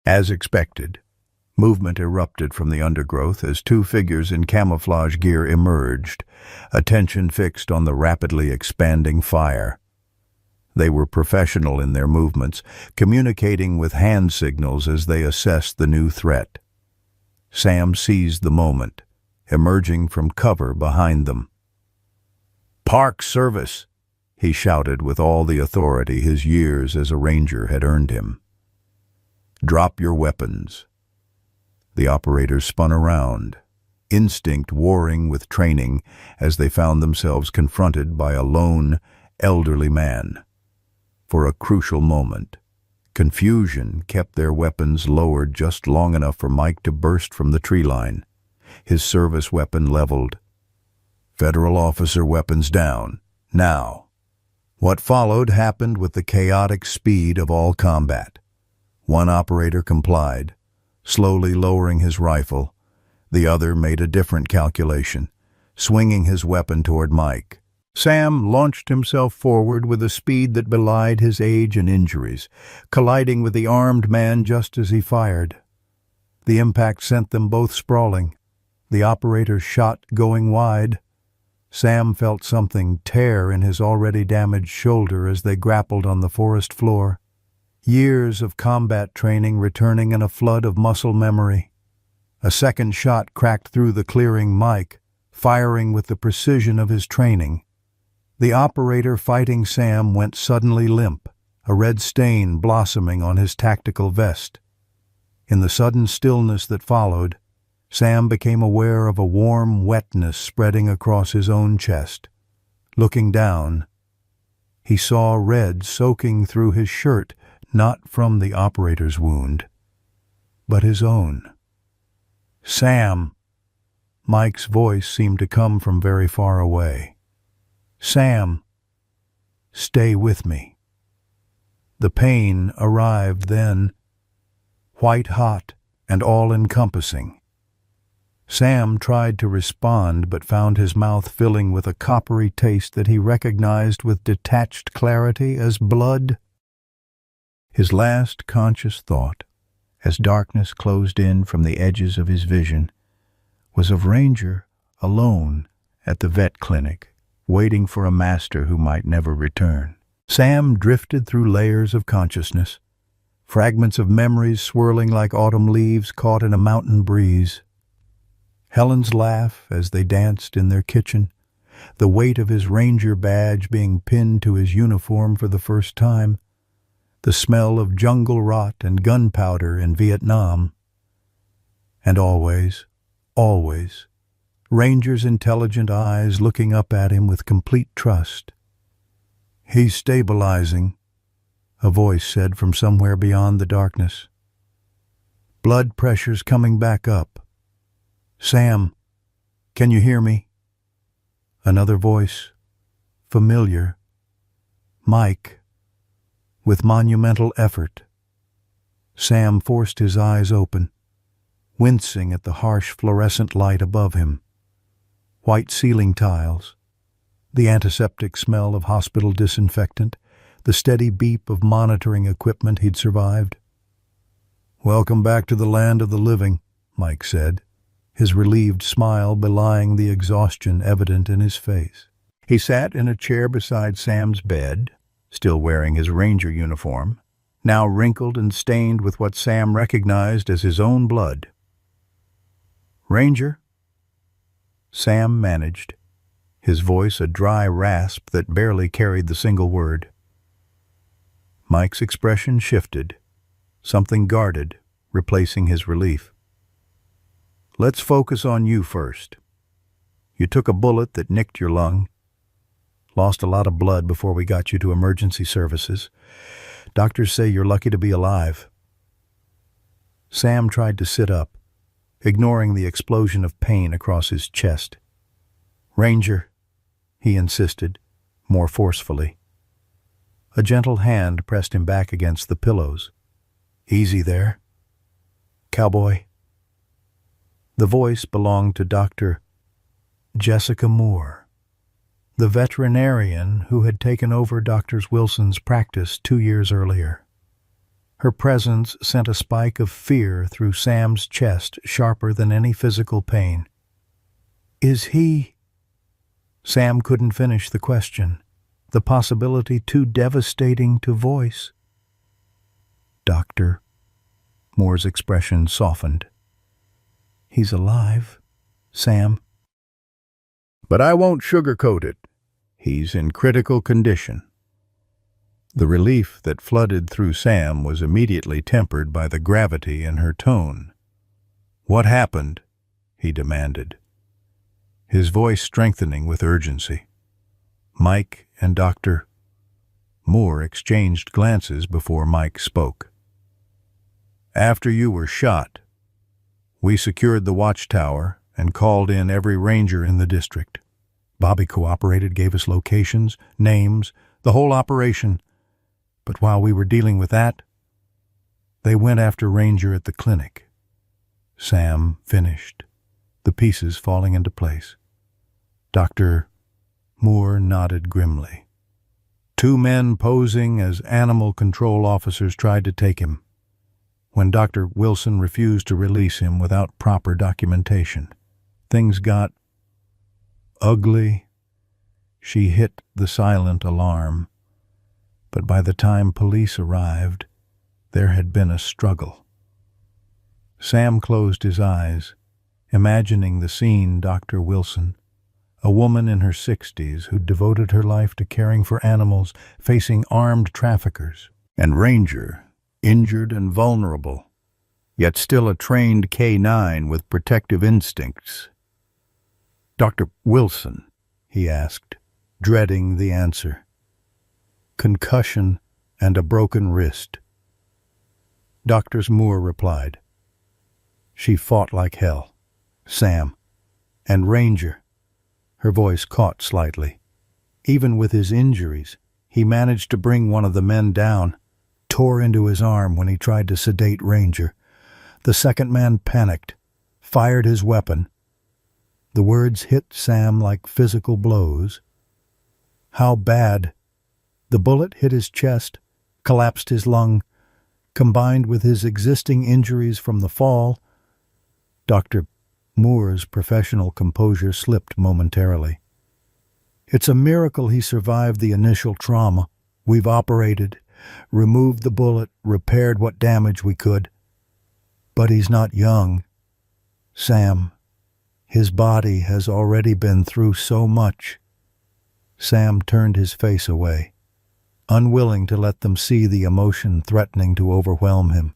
[SPEAKER 1] As expected, movement erupted from the undergrowth as 2 figures in camouflage gear emerged, attention fixed on the rapidly expanding fire. They were professional in their movements, communicating with hand signals as they assessed the new threat. Sam seized the moment, emerging from cover behind them. "Park Service!" he shouted with all the authority his years as a ranger had earned him. "Drop your weapons." The operators spun around, instinct warring with training as they found themselves confronted by a lone, elderly man. For a crucial moment, Confusion kept their weapons lowered just long enough for Mike to burst from the tree line, his service weapon leveled. Federal officer weapons down, now. What followed happened with the chaotic speed of all combat. One operator complied, slowly lowering his rifle. The other made a different calculation, swinging his weapon toward Mike. Sam launched himself forward with a speed that belied his age and injuries, colliding with the armed man just as he fired. The impact sent them both sprawling, the operator's shot going wide. Sam felt something tear in his already damaged shoulder as they grappled on the forest floor. Years of combat training returning in a flood of muscle memory. A second shot cracked through the clearing Mike, firing with the precision of his training. The operator fighting Sam went suddenly limp, a red stain blossoming on his tactical vest. In the sudden stillness that followed, Sam became aware of a warm wetness spreading across his own chest. Looking down, he saw red soaking through his shirt, not from the operator's wound, but his own. "Sam!" Mike's voice seemed to come from very far away. "Sam, stay with me." The pain arrived then, white-hot and all-encompassing. Sam tried to respond but found his mouth filling with a coppery taste that he recognized with detached clarity as blood. His last conscious thought, as darkness closed in from the edges of his vision, was of Ranger alone at the vet clinic, waiting for a master who might never return. Sam drifted through layers of consciousness, fragments of memories swirling like autumn leaves caught in a mountain breeze. Helen's laugh as they danced in their kitchen, the weight of his Ranger badge being pinned to his uniform for the first time, the smell of jungle rot and gunpowder in Vietnam. And always, always, Ranger's intelligent eyes looking up at him with complete trust. "He's stabilizing," a voice said from somewhere beyond the darkness. "Blood pressure's coming back up. Sam, can you hear me?" Another voice, familiar. Mike. With monumental effort, Sam forced his eyes open, wincing at the harsh fluorescent light above him. White ceiling tiles, the antiseptic smell of hospital disinfectant, the steady beep of monitoring equipment he'd survived. "Welcome back to the land of the living," Mike said, his relieved smile belying the exhaustion evident in his face. He sat in a chair beside Sam's bed, still wearing his Ranger uniform, now wrinkled and stained with what Sam recognized as his own blood. "Ranger?" Sam managed, his voice a dry rasp that barely carried the single word. Mike's expression shifted, something guarded, replacing his relief. "Let's focus on you first. You took a bullet that nicked your lung. Lost a lot of blood before we got you to emergency services. Doctors say you're lucky to be alive." Sam tried to sit up, ignoring the explosion of pain across his chest. "Ranger," he insisted, more forcefully. A gentle hand pressed him back against the pillows. "Easy there. Cowboy." The voice belonged to Dr. Jessica Moore, the veterinarian who had taken over Dr. Wilson's practice 2 years earlier. Her presence sent a spike of fear through Sam's chest, sharper than any physical pain. "Is he—" Sam couldn't finish the question, the possibility too devastating to voice. "Doctor," Moore's expression softened. "He's alive, Sam. But I won't sugarcoat it. He's in critical condition." The relief that flooded through Sam was immediately tempered by the gravity in her tone. "What happened?" he demanded, his voice strengthening with urgency. "Mike and Dr. Moore exchanged glances before Mike spoke. After you were shot, we secured the watchtower and called in every ranger in the district. Bobby cooperated, gave us locations, names, the whole operation. But while we were dealing with that, they went after Ranger at the clinic. Sam finished, the pieces falling into place. Dr. Moore nodded grimly. 2 men posing as animal control officers tried to take him, when Dr. Wilson refused to release him without proper documentation. Things got ugly. She hit the silent alarm, but by the time police arrived, there had been a struggle. Sam closed his eyes, imagining the scene. Dr. Wilson, a woman in her 60s who devoted her life to caring for animals, facing armed traffickers, and Ranger, injured and vulnerable, yet still a trained K9 with protective instincts. Dr. Wilson, he asked, dreading the answer. Concussion and a broken wrist. Dr. Moore replied. She fought like hell. Sam. And Ranger. Her voice caught slightly. Even with his injuries, he managed to bring one of the men down, tore into his arm when he tried to sedate Ranger. The second man panicked, fired his weapon. The words hit Sam like physical blows. How bad? The bullet hit his chest, collapsed his lung. Combined with his existing injuries from the fall, Dr. Moore's professional composure slipped momentarily. It's a miracle he survived the initial trauma. We've operated, removed the bullet, repaired what damage we could. But he's not young. Sam, his body has already been through so much. Sam turned his face away, unwilling to let them see the emotion threatening to overwhelm him.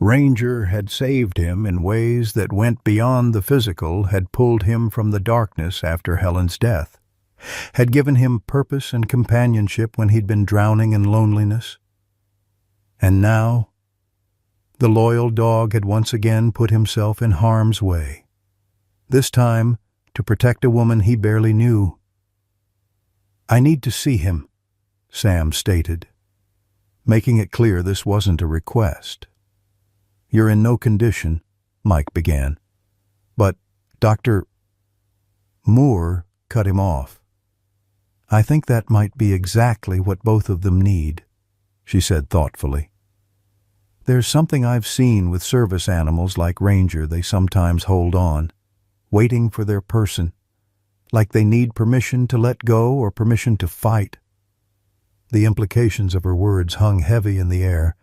[SPEAKER 1] Ranger had saved him in ways that went beyond the physical, had pulled him from the darkness after Helen's death, had given him purpose and companionship when he'd been drowning in loneliness. And now, the loyal dog had once again put himself in harm's way, this time to protect a woman he barely knew. I need to see him, Sam stated, making it clear this wasn't a request. You're in no condition, Mike began. But Dr. Moore cut him off. I think that might be exactly what both of them need, she said thoughtfully. There's something I've seen with service animals like Ranger. They sometimes hold on, waiting for their person, like they need permission to let go or permission to fight. The implications of her words hung heavy in the air.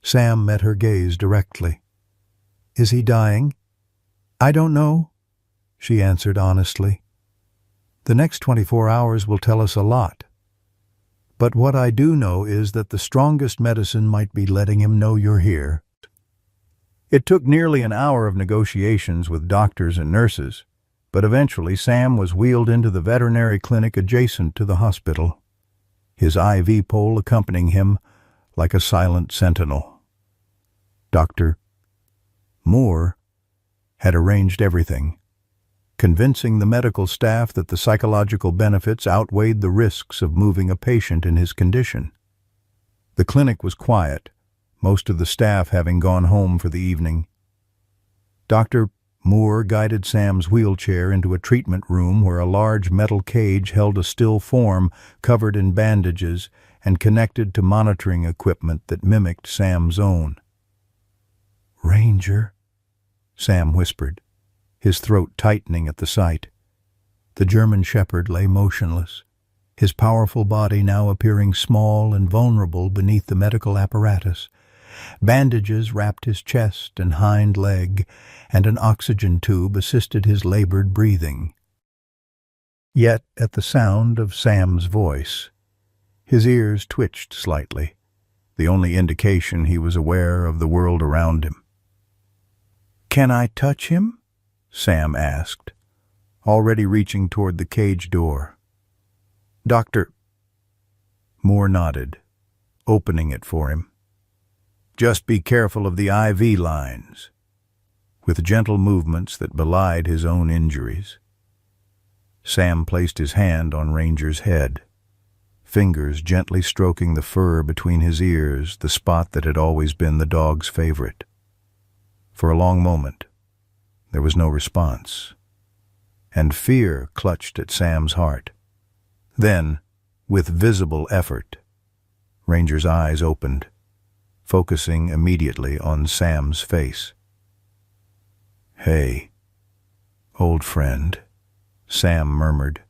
[SPEAKER 1] Sam met her gaze directly. Is he dying? I don't know, she answered honestly. The next 24 hours will tell us a lot. But what I do know is that the strongest medicine might be letting him know you're here. It took nearly an hour of negotiations with doctors and nurses, but eventually Sam was wheeled into the veterinary clinic adjacent to the hospital, his IV pole accompanying him like a silent sentinel. Dr. Moore had arranged everything, convincing the medical staff that the psychological benefits outweighed the risks of moving a patient in his condition. The clinic was quiet, most of the staff having gone home for the evening. Dr. Moore guided Sam's wheelchair into a treatment room where a large metal cage held a still form covered in bandages and connected to monitoring equipment that mimicked Sam's own. Ranger, Sam whispered, his throat tightening at the sight. The German shepherd lay motionless, his powerful body now appearing small and vulnerable beneath the medical apparatus. Bandages wrapped his chest and hind leg, and an oxygen tube assisted his labored breathing. Yet, at the sound of Sam's voice, his ears twitched slightly, the only indication he was aware of the world around him. "Can I touch him?" Sam asked, already reaching toward the cage door. Dr. Moore nodded, opening it for him. "Just be careful of the IV lines." With gentle movements that belied his own injuries, Sam placed his hand on Ranger's head, fingers gently stroking the fur between his ears, the spot that had always been the dog's favorite. For a long moment, there was no response, and fear clutched at Sam's heart. Then, with visible effort, Ranger's eyes opened, focusing immediately on Sam's face. "Hey, old friend," Sam murmured,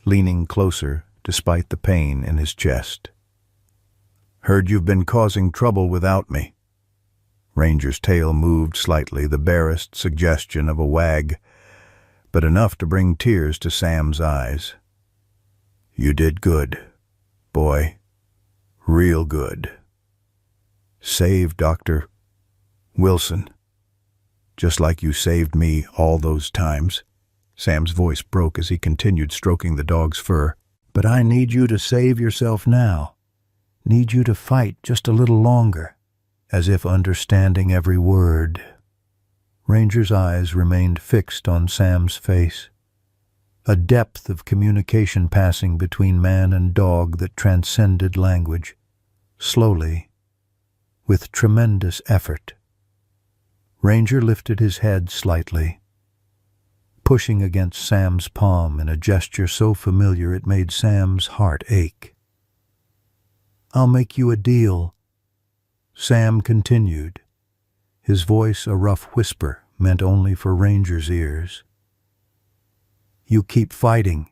[SPEAKER 1] leaning closer despite the pain in his chest. "Heard you've been causing trouble without me." Ranger's tail moved slightly, the barest suggestion of a wag, but enough to bring tears to Sam's eyes. "You did good, boy. Real good. Saved Dr. Wilson. Just like you saved me all those times." Sam's voice broke as he continued stroking the dog's fur. "But I need you to save yourself now. Need you to fight just a little longer," as if understanding every word. Ranger's eyes remained fixed on Sam's face, a depth of communication passing between man and dog that transcended language. Slowly, with tremendous effort, Ranger lifted his head slightly, pushing against Sam's palm in a gesture so familiar it made Sam's heart ache. "I'll make you a deal," Sam continued, his voice a rough whisper meant only for Ranger's ears. "You keep fighting,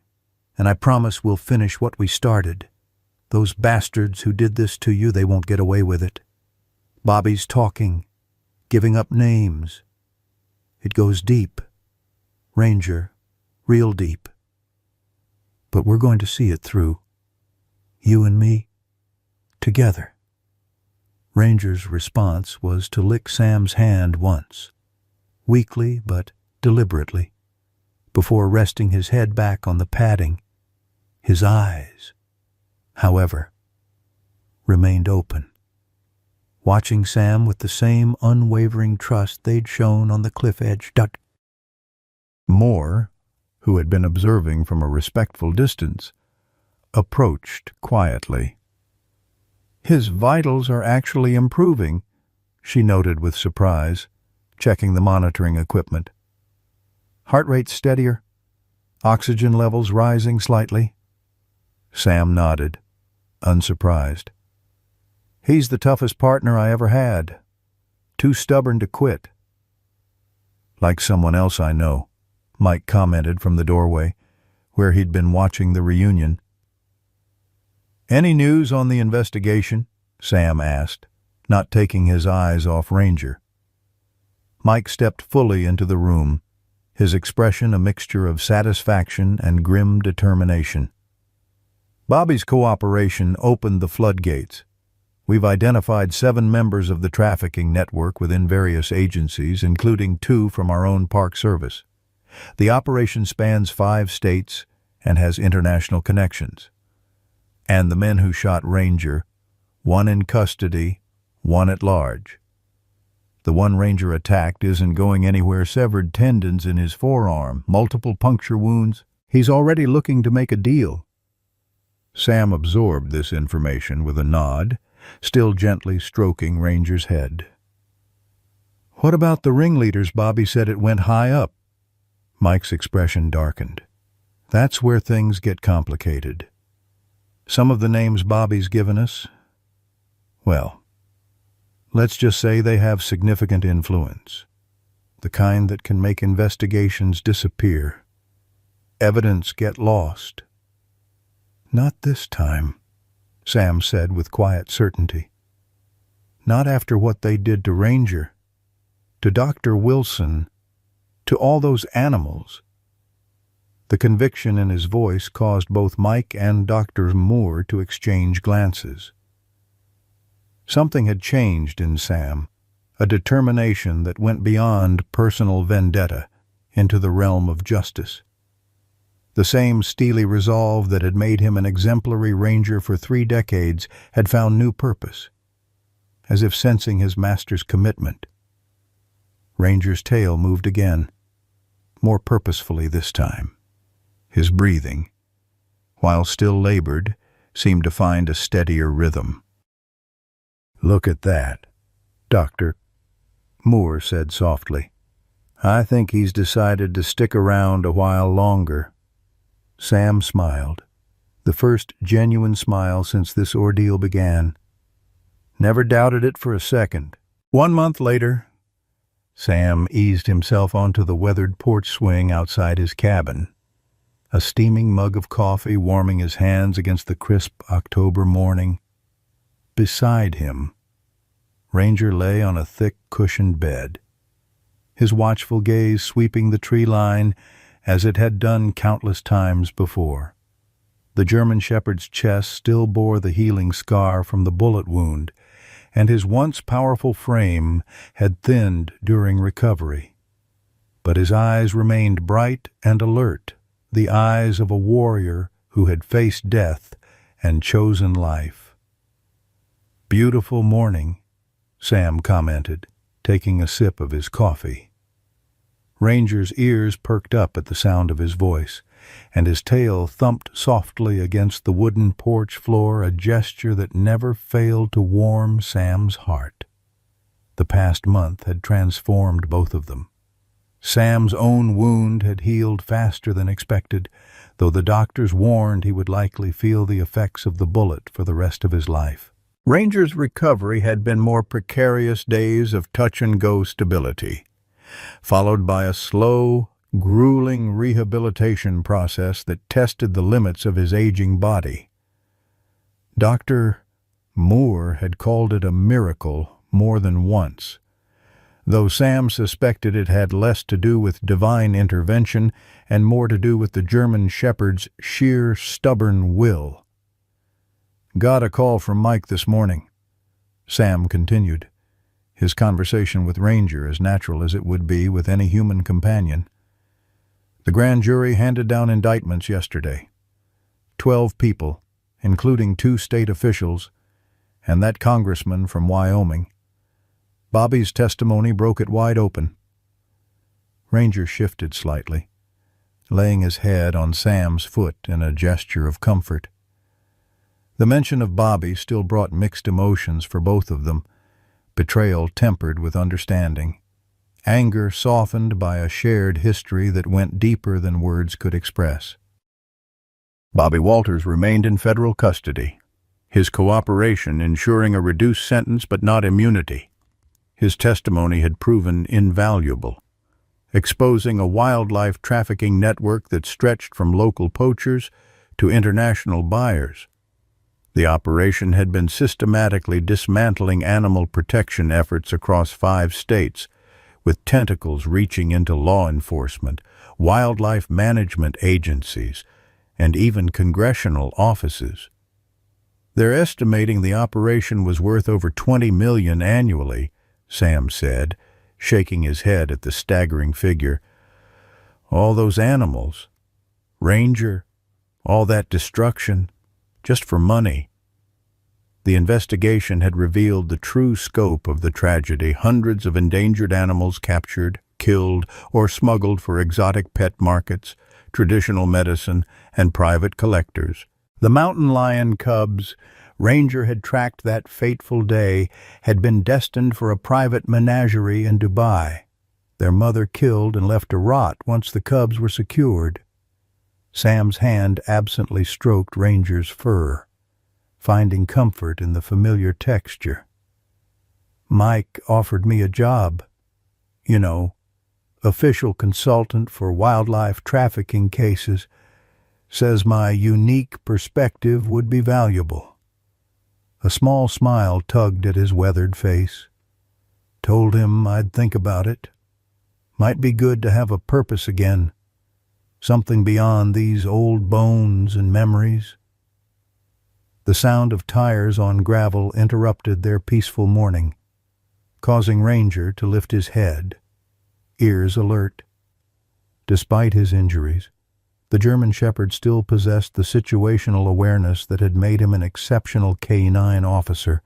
[SPEAKER 1] and I promise we'll finish what we started. Those bastards who did this to you, they won't get away with it. Bobby's talking, giving up names. It goes deep, Ranger, real deep. But we're going to see it through. You and me, together." Ranger's response was to lick Sam's hand once, weakly but deliberately, before resting his head back on the padding. His eyes, however, remained open, watching Sam with the same unwavering trust they'd shown on the cliff edge. Moore, who had been observing from a respectful distance, approached quietly. "His vitals are actually improving," she noted with surprise, checking the monitoring equipment. "Heart rate steadier, oxygen levels rising slightly." Sam nodded, unsurprised. "He's the toughest partner I ever had. Too stubborn to quit." "Like someone else I know," Mike commented from the doorway, where he'd been watching the reunion. "Any news on the investigation?" Sam asked, not taking his eyes off Ranger. Mike stepped fully into the room, his expression a mixture of satisfaction and grim determination. "Bobby's cooperation opened the floodgates. We've identified 7 members of the trafficking network within various agencies, including 2 from our own Park Service. The operation spans 5 states and has international connections. And the men who shot Ranger, 1 in custody, 1 at large. The one Ranger attacked isn't going anywhere, severed tendons in his forearm, multiple puncture wounds. He's already looking to make a deal." Sam absorbed this information with a nod, still gently stroking Ranger's head. "What about the ringleaders? Bobby said it went high up." Mike's expression darkened. "That's where things get complicated. Some of the names Bobby's given us, well, let's just say they have significant influence. The kind that can make investigations disappear. Evidence get lost." "Not this time," Sam said with quiet certainty. "Not after what they did to Ranger, to Dr. Wilson, to all those animals." The conviction in his voice caused both Mike and Dr. Moore to exchange glances. Something had changed in Sam, a determination that went beyond personal vendetta into the realm of justice. The same steely resolve that had made him an exemplary ranger for 3 decades had found new purpose. As if sensing his master's commitment, Ranger's tail moved again, more purposefully this time. His breathing, while still labored, seemed to find a steadier rhythm. "Look at that, Doctor," Moore said softly. "I think he's decided to stick around a while longer." Sam smiled, the first genuine smile since this ordeal began. "Never doubted it for a second." 1 month later, Sam eased himself onto the weathered porch swing outside his cabin, a steaming mug of coffee warming his hands against the crisp October morning. Beside him, Ranger lay on a thick cushioned bed, his watchful gaze sweeping the tree line as it had done countless times before. The German shepherd's chest still bore the healing scar from the bullet wound, and his once powerful frame had thinned during recovery. But his eyes remained bright and alert, the eyes of a warrior who had faced death and chosen life. "Beautiful morning," Sam commented, taking a sip of his coffee. Ranger's ears perked up at the sound of his voice, and his tail thumped softly against the wooden porch floor, a gesture that never failed to warm Sam's heart. The past month had transformed both of them. Sam's own wound had healed faster than expected, though the doctors warned he would likely feel the effects of the bullet for the rest of his life. Ranger's recovery had been more precarious days of touch-and-go stability, followed by a slow, grueling rehabilitation process that tested the limits of his aging body. Dr. Moore had called it a miracle more than once, though Sam suspected it had less to do with divine intervention and more to do with the German shepherd's sheer stubborn will. "Got a call from Mike this morning," Sam continued, his conversation with Ranger as natural as it would be with any human companion. "The grand jury handed down indictments yesterday. 12 people, including 2 state officials, and that congressman from Wyoming. Bobby's testimony broke it wide open." Ranger shifted slightly, laying his head on Sam's foot in a gesture of comfort. The mention of Bobby still brought mixed emotions for both of them, betrayal tempered with understanding, anger softened by a shared history that went deeper than words could express. Bobby Walters remained in federal custody, his cooperation ensuring a reduced sentence but not immunity. His testimony had proven invaluable, exposing a wildlife trafficking network that stretched from local poachers to international buyers. The operation had been systematically dismantling animal protection efforts across 5 states, with tentacles reaching into law enforcement, wildlife management agencies, and even congressional offices. They're estimating the operation was worth over $20 million annually, Sam said, shaking his head at the staggering figure. All those animals, Ranger, all that destruction, just for money. The investigation had revealed the true scope of the tragedy: hundreds of endangered animals captured, killed, or smuggled for exotic pet markets, traditional medicine, and private collectors. The mountain lion cubs Ranger had tracked that fateful day had been destined for a private menagerie in Dubai, their mother killed and left to rot once the cubs were secured. Sam's hand absently stroked Ranger's fur, finding comfort in the familiar texture. "Mike offered me a job, official consultant for wildlife trafficking cases. Says my unique perspective would be valuable." A small smile tugged at his weathered face. "Told him I'd think about it. Might be good to have a purpose again, something beyond these old bones and memories." The sound of tires on gravel interrupted their peaceful morning, causing Ranger to lift his head, ears alert. Despite his injuries, The German Shepherd still possessed the situational awareness that had made him an exceptional K-9 officer.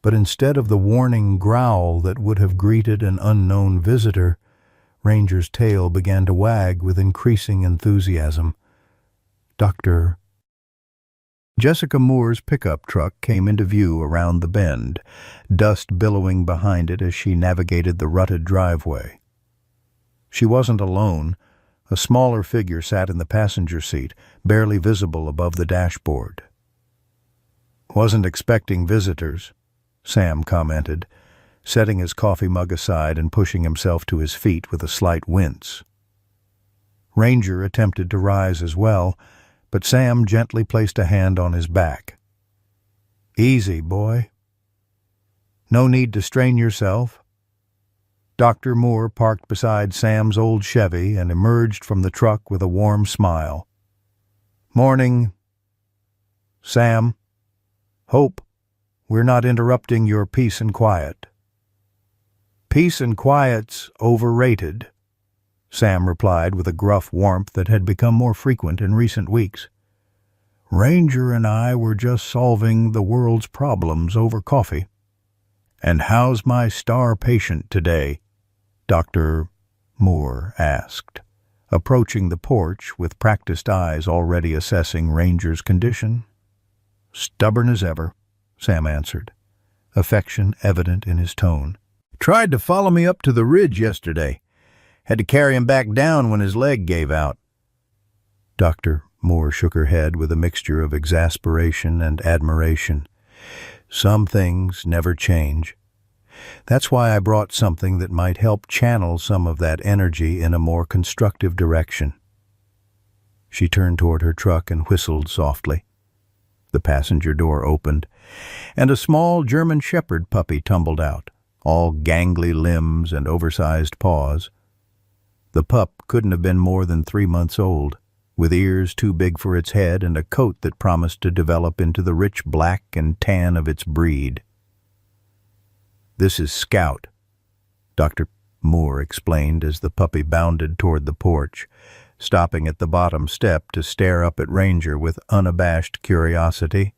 [SPEAKER 1] But instead of the warning growl that would have greeted an unknown visitor, Ranger's tail began to wag with increasing enthusiasm. Dr. Jessica Moore's pickup truck came into view around the bend, dust billowing behind it as she navigated the rutted driveway. She wasn't alone. A smaller figure sat in the passenger seat, barely visible above the dashboard. "Wasn't expecting visitors," Sam commented, setting his coffee mug aside and pushing himself to his feet with a slight wince. Ranger attempted to rise as well, but Sam gently placed a hand on his back. "Easy, boy. No need to strain yourself." Dr. Moore parked beside Sam's old Chevy and emerged from the truck with a warm smile. "Morning, Sam. Hope we're not interrupting your peace and quiet." "Peace and quiet's overrated," Sam replied with a gruff warmth that had become more frequent in recent weeks. "Ranger and I were just solving the world's problems over coffee." "And how's my star patient today?" Dr. Moore asked, approaching the porch with practiced eyes already assessing Ranger's condition. "Stubborn as ever," Sam answered, affection evident in his tone. "Tried to follow me up to the ridge yesterday. Had to carry him back down when his leg gave out." Dr. Moore shook her head with a mixture of exasperation and admiration. "Some things never change. That's why I brought something that might help channel some of that energy in a more constructive direction." She turned toward her truck and whistled softly. The passenger door opened, and a small German Shepherd puppy tumbled out, all gangly limbs and oversized paws. The pup couldn't have been more than 3 months old, with ears too big for its head and a coat that promised to develop into the rich black and tan of its breed. "This is Scout," Dr. Moore explained as the puppy bounded toward the porch, stopping at the bottom step to stare up at Ranger with unabashed curiosity.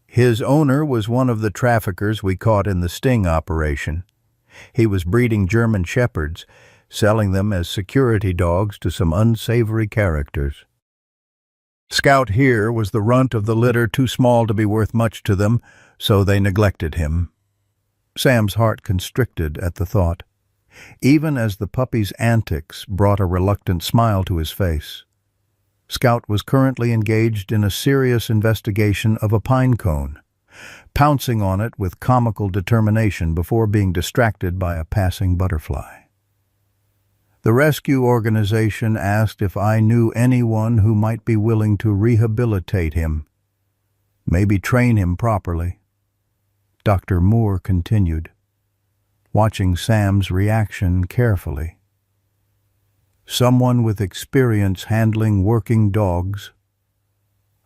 [SPEAKER 1] "His owner was one of the traffickers we caught in the sting operation. He was breeding German Shepherds, selling them as security dogs to some unsavory characters. Scout here was the runt of the litter, too small to be worth much to them, so they neglected him." Sam's heart constricted at the thought, even as the puppy's antics brought a reluctant smile to his face. Scout was currently engaged in a serious investigation of a pine cone, pouncing on it with comical determination before being distracted by a passing butterfly. "The rescue organization asked if I knew anyone who might be willing to rehabilitate him, maybe train him properly," Dr. Moore continued, watching Sam's reaction carefully. "Someone with experience handling working dogs.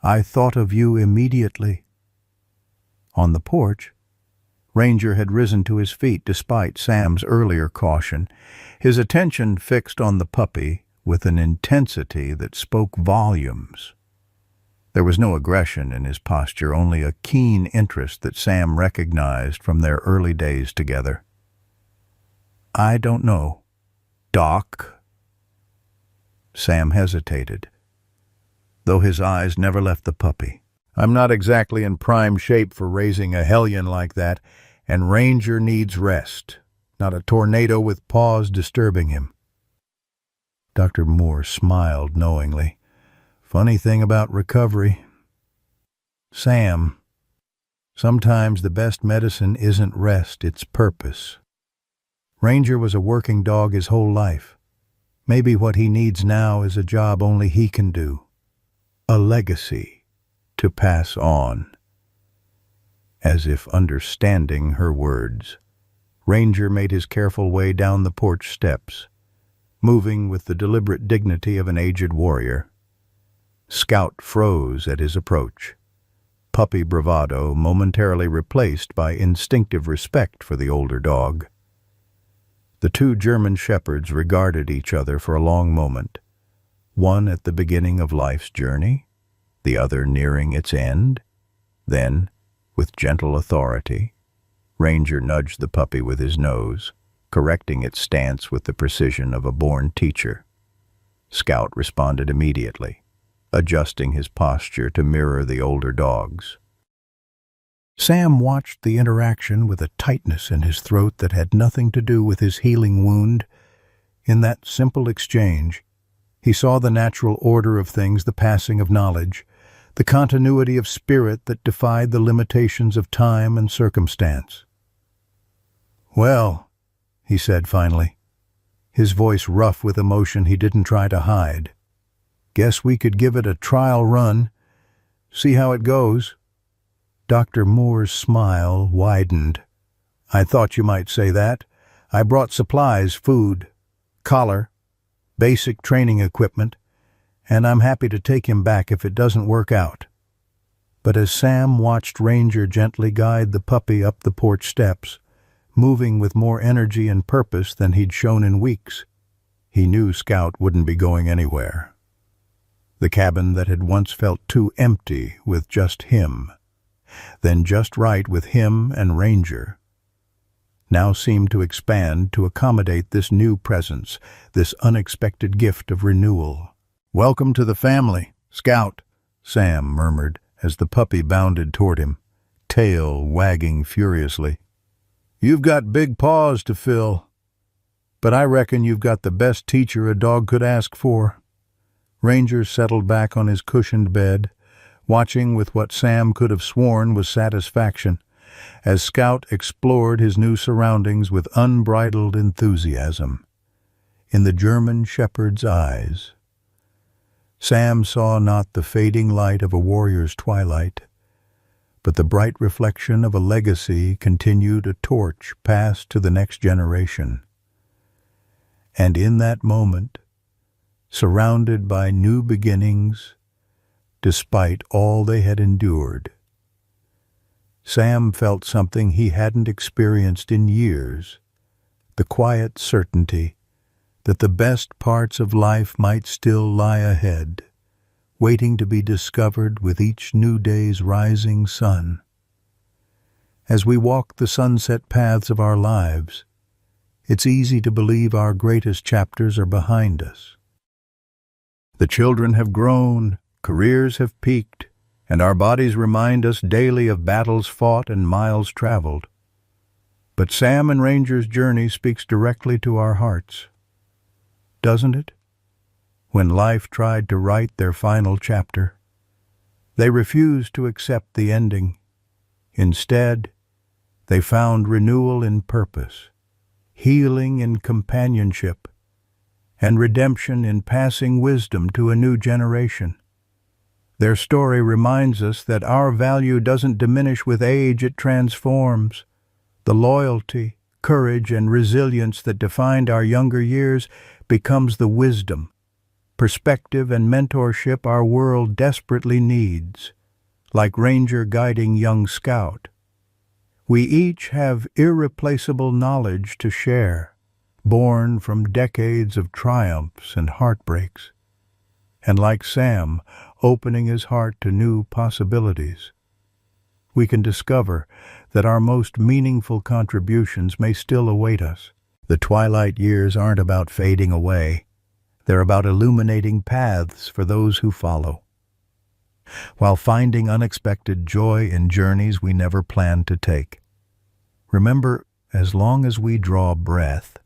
[SPEAKER 1] I thought of you immediately." On the porch, Ranger had risen to his feet despite Sam's earlier caution, his attention fixed on the puppy with an intensity that spoke volumes. There was no aggression in his posture, only a keen interest that Sam recognized from their early days together. "I don't know, Doc." Sam hesitated, though his eyes never left the puppy. "I'm not exactly in prime shape for raising a hellion like that, and Ranger needs rest, not a tornado with paws disturbing him." Dr. Moore smiled knowingly. "Funny thing about recovery. Sam, sometimes the best medicine isn't rest, it's purpose. Ranger was a working dog his whole life. Maybe what he needs now is a job only he can do. A legacy to pass on." As if understanding her words, Ranger made his careful way down the porch steps, moving with the deliberate dignity of an aged warrior. Scout froze at his approach, puppy bravado momentarily replaced by instinctive respect for the older dog. The two German Shepherds regarded each other for a long moment, one at the beginning of life's journey, the other nearing its end. Then, with gentle authority, Ranger nudged the puppy with his nose, correcting its stance with the precision of a born teacher. Scout responded immediately, adjusting his posture to mirror the older dog's. Sam watched the interaction with a tightness in his throat that had nothing to do with his healing wound. In that simple exchange, he saw the natural order of things, the passing of knowledge, the continuity of spirit that defied the limitations of time and circumstance. "Well," he said finally, his voice rough with emotion he didn't try to hide, "guess we could give it a trial run, see how it goes." Dr. Moore's smile widened. "I thought you might say that. I brought supplies, food, collar, basic training equipment, and I'm happy to take him back if it doesn't work out." But as Sam watched Ranger gently guide the puppy up the porch steps, moving with more energy and purpose than he'd shown in weeks, he knew Scout wouldn't be going anywhere. The cabin that had once felt too empty with just him, then just right with him and Ranger, now seemed to expand to accommodate this new presence, this unexpected gift of renewal. "Welcome to the family, Scout," Sam murmured as the puppy bounded toward him, tail wagging furiously. "You've got big paws to fill, but I reckon you've got the best teacher a dog could ask for." Ranger settled back on his cushioned bed, watching with what Sam could have sworn was satisfaction, as Scout explored his new surroundings with unbridled enthusiasm. In the German shepherd's eyes, Sam saw not the fading light of a warrior's twilight, but the bright reflection of a legacy continued, a torch passed to the next generation. And in that moment, surrounded by new beginnings, despite all they had endured, Sam felt something he hadn't experienced in years, the quiet certainty that the best parts of life might still lie ahead, waiting to be discovered with each new day's rising sun. As we walk the sunset paths of our lives, it's easy to believe our greatest chapters are behind us. The children have grown, careers have peaked, and our bodies remind us daily of battles fought and miles traveled. But Sam and Ranger's journey speaks directly to our hearts, doesn't it? When life tried to write their final chapter, they refused to accept the ending. Instead, they found renewal in purpose, healing in companionship, and redemption in passing wisdom to a new generation. Their story reminds us that our value doesn't diminish with age, it transforms. The loyalty, courage, and resilience that defined our younger years becomes the wisdom, perspective, and mentorship our world desperately needs. Like Ranger guiding young Scout, we each have irreplaceable knowledge to share, born from decades of triumphs and heartbreaks. And like Sam, opening his heart to new possibilities, we can discover that our most meaningful contributions may still await us. The twilight years aren't about fading away. They're about illuminating paths for those who follow, while finding unexpected joy in journeys we never planned to take. Remember, as long as we draw breath,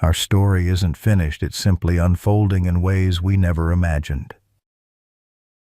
[SPEAKER 1] our story isn't finished, it's simply unfolding in ways we never imagined.